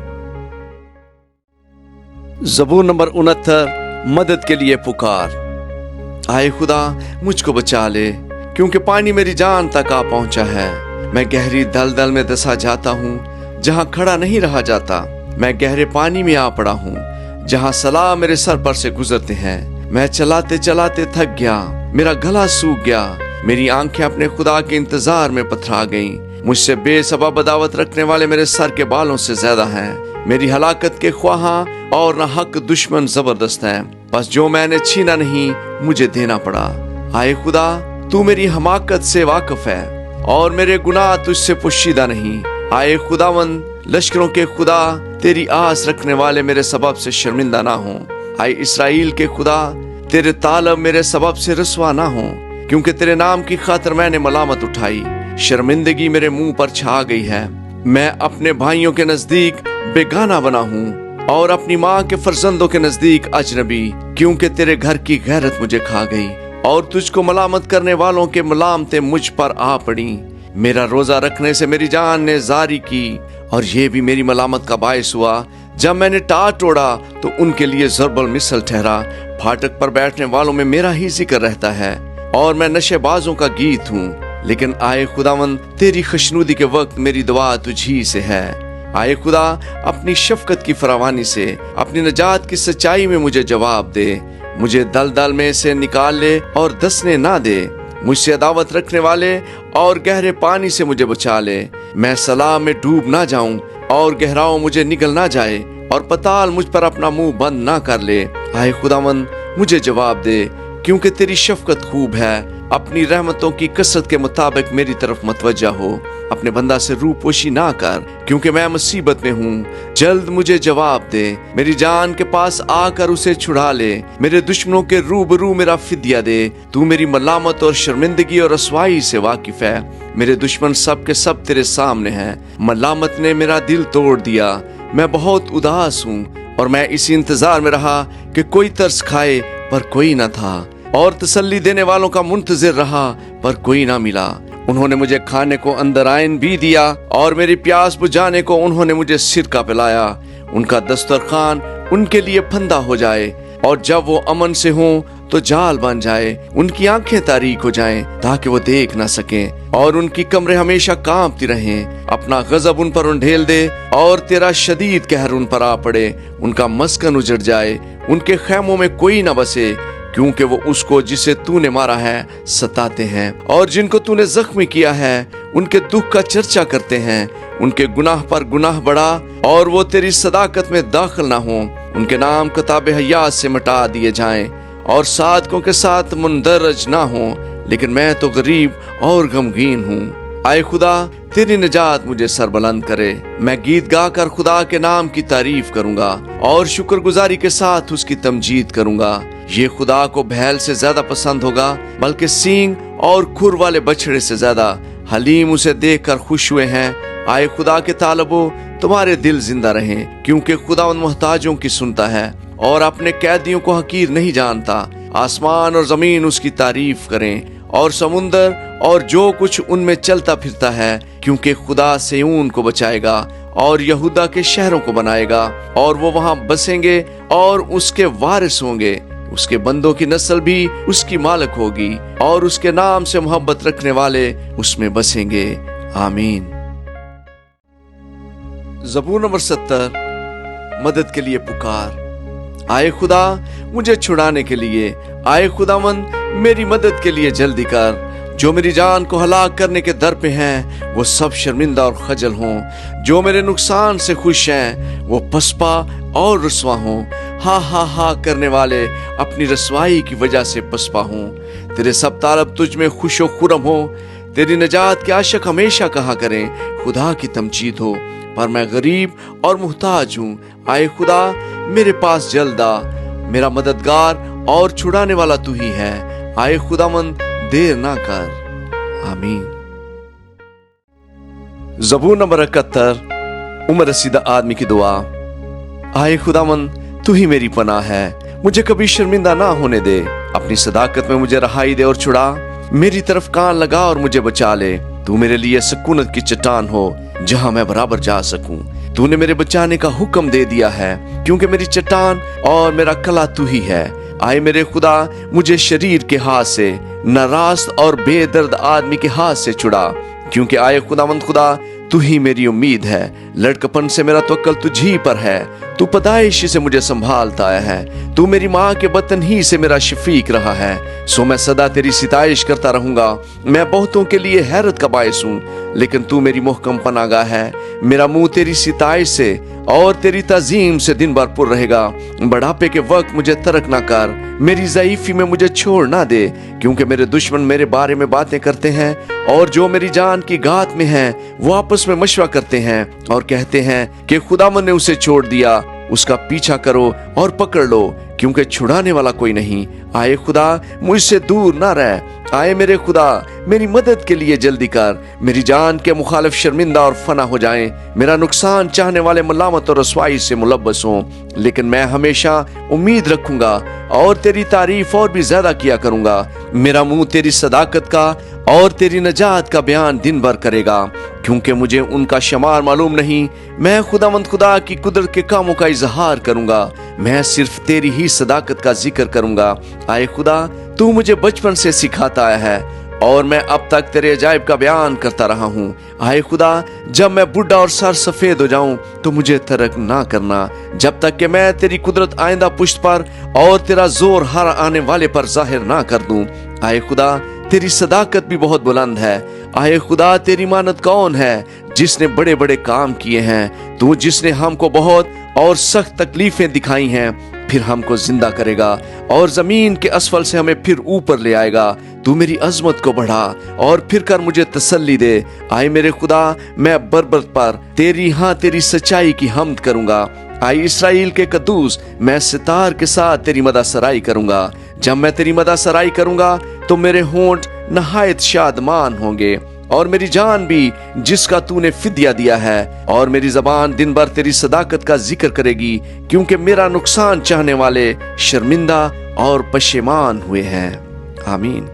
ज़बूर नंबर 69, मदद के लिए पुकार। आए खुदा, मुझको बचा ले, क्योंकि पानी मेरी जान तक आ पहुंचा है। मैं गहरी दलदल में धंसा जाता हूँ, जहाँ खड़ा नहीं रहा जाता। मैं गहरे पानी में आ पड़ा हूँ, जहाँ सलाह मेरे सर पर से गुजरते हैं। मैं चलाते चलाते थक गया, मेरा गला सूख गया, मेरी आंखें अपने खुदा के इंतजार में पथरा गईं। मुझसे बेसबब बदावत रखने वाले मेरे सर के बालों से ज्यादा हैं। मेरी हलाकत के ख्वाहां और न हक दुश्मन जबरदस्त हैं, बस जो मैंने छीना नहीं मुझे देना पड़ा। आए खुदा, तू मेरी हमाकत से वाकिफ है और मेरे गुनाह तुझसे पुशीदा नहीं। आए खुदावंद, लश्करों के खुदा, तेरी आस रखने वाले मेरे सबब से शर्मिंदा ना हो। आए इस्राएल के खुदा, तेरे तालब मेरे सबब से रसवा ना हो, क्योंकि तेरे नाम की खातिर मैंने मलामत उठाई। शर्मिंदगी मेरे मुंह पर छा गई है। मैं अपने भाइयों के नजदीक बेगाना बना हूँ और अपनी माँ के फर्जंदों के नजदीक अजनबी, क्योंकि तेरे घर की गैरत मुझे खा गई और तुझको मलामत करने वालों के मलामतें मुझ पर आ पड़ी। मेरा रोजा रखने से मेरी जान ने जारी की और ये भी मेरी मलामत का बायस हुआ। जब मैंने टाट ओढ़ा तो उनके लिए ज़रबल मिसल ठहरा। फाटक पर बैठने वालों में मेरा ही जिक्र रहता है और मैं नशेबाजों का गीत हूँ। लेकिन आए खुदावंद, तेरी खुशनुदी के वक्त मेरी दुआ तुझी से है। आए खुदा, अपनी शफकत की फरावानी से अपनी नजात की सच्चाई में मुझे जवाब दे। मुझे दलदल में से निकाल ले और दसने ना दे। मुझसे अदावत रखने वाले और गहरे पानी से मुझे बचा ले। मैं सलाह में डूब ना जाऊं और गहराओं मुझे निगल ना जाए और पताल मुझ पर अपना मुंह बंद ना कर ले। आए खुदावंद, मुझे जवाब दे, क्योंकि तेरी शफकत खूब है। अपनी रहमतों की कसरत के मुताबिक मेरी तरफ मतवज्जा हो। अपने बंदा से रूपोशी ना कर, क्योंकि मैं मुसीबत में हूँ। जल्द मुझे जवाब दे, मेरी जान के पास आकर उसे छुड़ा ले। मेरे दुश्मनों के रूबरू मेरा फिदिया दे। तू मेरी मलामत और शर्मिंदगी और रसवाई से वाकिफ है। मेरे दुश्मन सब के सब तेरे सामने हैं। मलामत ने मेरा दिल तोड़ दिया। मैं बहुत उदास हूँ और मैं इसी इंतजार में रहा कि कोई तरस खाए, पर कोई न था, और तसल्ली देने वालों का मुंतजिर रहा, पर कोई ना मिला। उन्होंने मुझे खाने को अंदर आयन भी दिया और मेरी प्यास बुझाने को उन्होंने मुझे सिरका पिलाया। उनका दस्तरखान उनके लिए फंदा हो जाए और जब वो अमन से हों तो जाल बन जाए। उनकी आंखें तारीक हो जाएं ताकि वो देख ना सकें और उनकी कमरें हमेशा कांपती रहें। अपना गजब उन पर उंडेल दे और तेरा शदीद कहर उन पर आ पड़े। उनका मस्कन उजड़ जाए, उनके खैमों में कोई ना बसे, क्योंकि वो उसको जिसे तूने मारा है सताते हैं और जिनको तूने जख्मी किया है उनके दुख का चर्चा करते हैं। उनके गुनाह पर गुनाह बढ़ा और वो तेरी सदाकत में दाखिल ना हो। उनके नाम किताब हयात से मिटा दिए जाएं और सादकों के साथ मुंदरज ना हो। लेकिन मैं तो गरीब और गमगीन हूँ। आए खुदा, तेरी निजात मुझे सरबुलंद करे। मैं गीत गाकर खुदा के नाम की तारीफ करूंगा और शुक्रगुजारी के साथ उसकी तमजीद करूंगा। ये खुदा को बैल से ज्यादा पसंद होगा, बल्कि सींग और खुर वाले बछड़े से ज्यादा हलीम उसे देखकर खुश हुए हैं। आए खुदा के तालबो, तुम्हारे दिल जिंदा रहें, क्योंकि खुदा उन मोहताजों की सुनता है और अपने कैदियों को हकीर नहीं जानता। आसमान और जमीन उसकी तारीफ करें और समुंदर और जो कुछ उनमें चलता फिरता है, क्योंकि खुदा सिय्योन को बचाएगा और यहूदा के शहरों को बनाएगा, और वो वहां बसेंगे और उसके वारिस होंगे। उसके बंदों की नस्ल भी उसकी मालिक होगी और उसके नाम से मोहब्बत रखने वाले उसमें बसेंगे। आमीन। ज़बूर नंबर 70। मदद के लिए पुकार। आए खुदा, मुझे छुड़ाने के लिए, आए खुदावंद मेरी मदद के लिए जल्दी कर। जो मेरी जान को हलाक करने के दर पे हैं, वो सब शर्मिंदा और खजल हों। जो मेरे नुकसान से खुश हैं, वो पसपा और रुसवा हों। हा करने वाले अपनी रसवाई की वजह से पसपा हों। तेरे सब तालब तुझ में खुशो खुरम हो। तेरी नजात के आशिक हमेशा कहा करें, खुदा की तमजीद हो। पर मैं गरीब और मुहताज हूँ। आए खुदा, मेरे पास जल्द आ। मेरा मददगार और छुड़ाने वाला तू ही है। आए खुदावंद, देर ना कर। आमीन। ज़बूर नंबर 71। उम्र रसीदा आदमी की दुआ। आए खुदावंद, तू ही मेरी पनाह है, मुझे कभी शर्मिंदा ना होने दे। अपनी सदाकत में मुझे रहाई दे और छुड़ा। मेरी तरफ कान लगा और मुझे बचा ले। तू मेरे लिए सुकूनत की चट्टान हो, जहां मैं बराबर जा सकूं। तूने मेरे बचाने का हुक्म दे दिया है, क्योंकि मेरी चट्टान और मेरा कला तू ही है। आए मेरे खुदा, मुझे शरीर के हाथ से, नाराज और बेदर्द आदमी के हाथ से छुड़ा, क्योंकि आए खुदावंद खुदा, तू ही मेरी उम्मीद है। लड़कपन से मेरा तवक्कल तुझ ही पर है। तू पैदाइश से मुझे संभालता आया है। तू मेरी माँ के बतन ही से मेरा शफीक रहा है। सो मैं सदा तेरी सिताइश करता रहूंगा। मैं बहुतों के लिए हैरत का बायस हूँ, लेकिन तू मेरी मुहकम पनागा है। मेरा मुंह तेरी सिताइश से और तेरी ताजीम से दिन भर पुर रहेगा। बढ़ापे के वक्त मुझे तरक ना कर, मेरी ज़ईफ़ी में मुझे छोड़ ना दे, क्योंकि मेरे दुश्मन मेरे बारे में बातें करते हैं और जो मेरी जान की घात में हैं, वो आपस में मशवरा करते हैं और कहते हैं कि खुदावंद ने उसे छोड़ दिया। उसका पीछा करो और पकड़ लो, क्योंकि छुड़ाने वाला कोई नहीं। आए खुदा, मुझसे दूर ना रह। आए मेरे खुदा, मेरी मदद के लिए जल्दी कर। मेरी जान के मुखालिफ शर्मिंदा और फना हो जाएं। मेरा नुकसान चाहने वाले मलामत और रसवाई से मुलब्बस हों, लेकिन मैं हमेशा उम्मीद रखूंगा और तेरी तारीफ और भी ज्यादा किया करूंगा। मेरा मुंह तेरी सदाकत का और तेरी नजात का बयान दिन भर करेगा, क्योंकि मुझे उनका शमार मालूम नहीं। मैं खुदावंद खुदा की कुदरत के कामों का इजहार करूंगा। मैं सिर्फ तेरी ही सदाकत का जिक्र करूंगा। आए खुदा, तू मुझे बचपन से सिखाता आया है और मैं अब तक तेरे अजायब का बयान करता रहा हूँ। आए खुदा, जब मैं बुढ़ा और सर सफेद हो जाऊं तो मुझे तर्क ना करना, जब तक कि मैं तेरी कुदरत आइंदा पुश्त पर और तेरा जोर हर आने वाले पर जाहिर ना कर दूं। आए खुदा, तेरी सदाकत भी बहुत बुलंद है। आए खुदा, तेरी मानत कौन है जिसने बड़े बड़े काम किए हैं? तू जिसने हमको बहुत और सख्त तकलीफें दिखाई हैं, फिर हमको जिंदा करेगा और जमीन के असफल से हमें फिर ऊपर ले आएगा। तू मेरी अजमत को बढ़ा और फिर कर मुझे तसल्ली दे। आए मेरे खुदा, मैं बरबत पर तेरी सच्चाई की हम्द करूंगा। आई इस्राएल के कद्दूस, मैं सितार के साथ तेरी मदा सराई करूंगा। जब मैं तेरी मदा सराई करूंगा तो मेरे होंठ नहायत शादमान होंगे और मेरी जान भी जिसका तूने फिद्या दिया है, और मेरी जबान दिन भर तेरी सदाकत का जिक्र करेगी, क्योंकि मेरा नुकसान चाहने वाले शर्मिंदा और पशेमान हुए हैं। आमीन।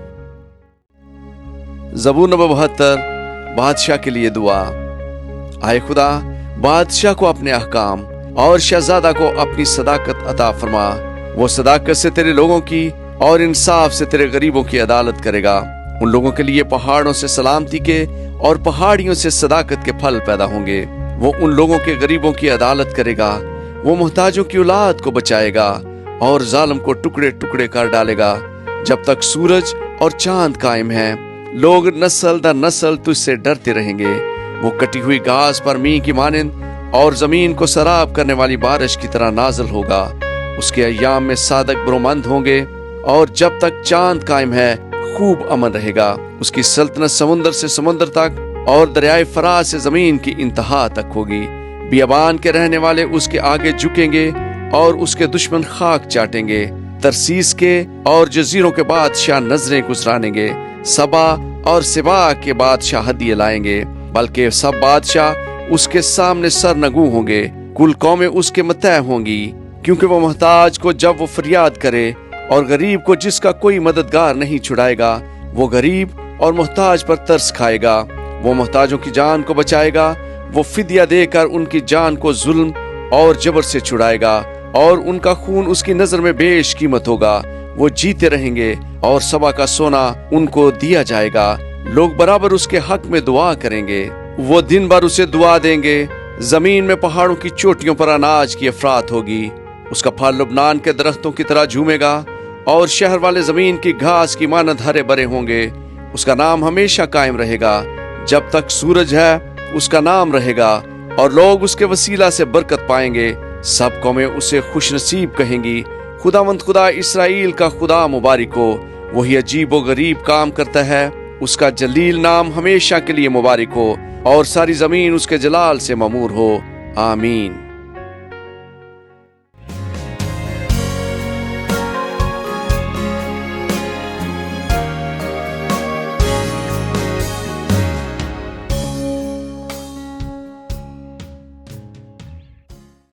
ज़बूर नंबर 72। बादशाह के लिए दुआ। आए खुदा, बादशाह को अपने अहकाम और शहजादा को अपनी सदाकत अता फरमा। वो सदाकत से तेरे लोगों की और इंसाफ से तेरे गरीबों की अदालत करेगा। उन लोगों के लिए पहाड़ों से सलामती के और पहाड़ियों से सदाकत के फल पैदा होंगे। वो उन लोगों के गरीबों की अदालत करेगा। वो मुहताजों की औलाद को बचाएगा और जालिम को टुकड़े टुकड़े कर डालेगा। जब तक सूरज और चांद कायम है, लोग नस्ल दर नस्ल तुझसे डरते रहेंगे। वो कटी हुई घास पर मींह की मानिंद और जमीन को सराब करने वाली बारिश की तरह नाजिल होगा। उसके अय्याम में सादक ब्रोमंद होंगे और जब तक चांद कायम है खूब अमन रहेगा। उसकी सल्तनत समुंदर से समुंदर तक और दरियाए फराज से जमीन की इंतहा तक होगी। बियाबान के रहने वाले उसके आगे झुकेंगे और उसके दुश्मन खाक चाटेंगे। ترسیس کے اور جزیروں کے بادشاہ نظریں گزرانیں گے، سبا اور سبا کے بادشاہ ہدیے لائیں گے، بلکہ سب بادشاہ اس کے سامنے سرنگوں ہوں گے، کل قومیں اس کے متع ہوں گی، کیونکہ وہ محتاج کو جب وہ فریاد کرے اور غریب کو جس کا کوئی مددگار نہیں چھڑائے گا، وہ غریب اور محتاج پر ترس کھائے گا، وہ محتاجوں کی جان کو بچائے گا، وہ فدیہ دے کر ان کی جان کو ظلم اور جبر سے چھڑائے گا، اور ان کا خون اس کی نظر میں بیش قیمت ہوگا، وہ جیتے رہیں گے اور سبا کا سونا ان کو دیا جائے گا، لوگ برابر اس کے حق میں دعا کریں گے، وہ دن بھر اسے دعا دیں گے، زمین میں پہاڑوں کی چوٹیوں پر اناج کی افراط ہوگی، اس کا پھل لبنان کے درختوں کی طرح جھومے گا، اور شہر والے زمین کی گھاس کی مانند ہرے بھرے ہوں گے، اس کا نام ہمیشہ قائم رہے گا، جب تک سورج ہے اس کا نام رہے گا، اور لوگ اس کے وسیلہ سے برکت پائیں گے، سب قومیں اسے خوش نصیب کہیں گی، خداوند خدا اسرائیل کا خدا مبارک ہو، وہی عجیب و غریب کام کرتا ہے، اس کا جلیل نام ہمیشہ کے لیے مبارک ہو، اور ساری زمین اس کے جلال سے معمور ہو، آمین۔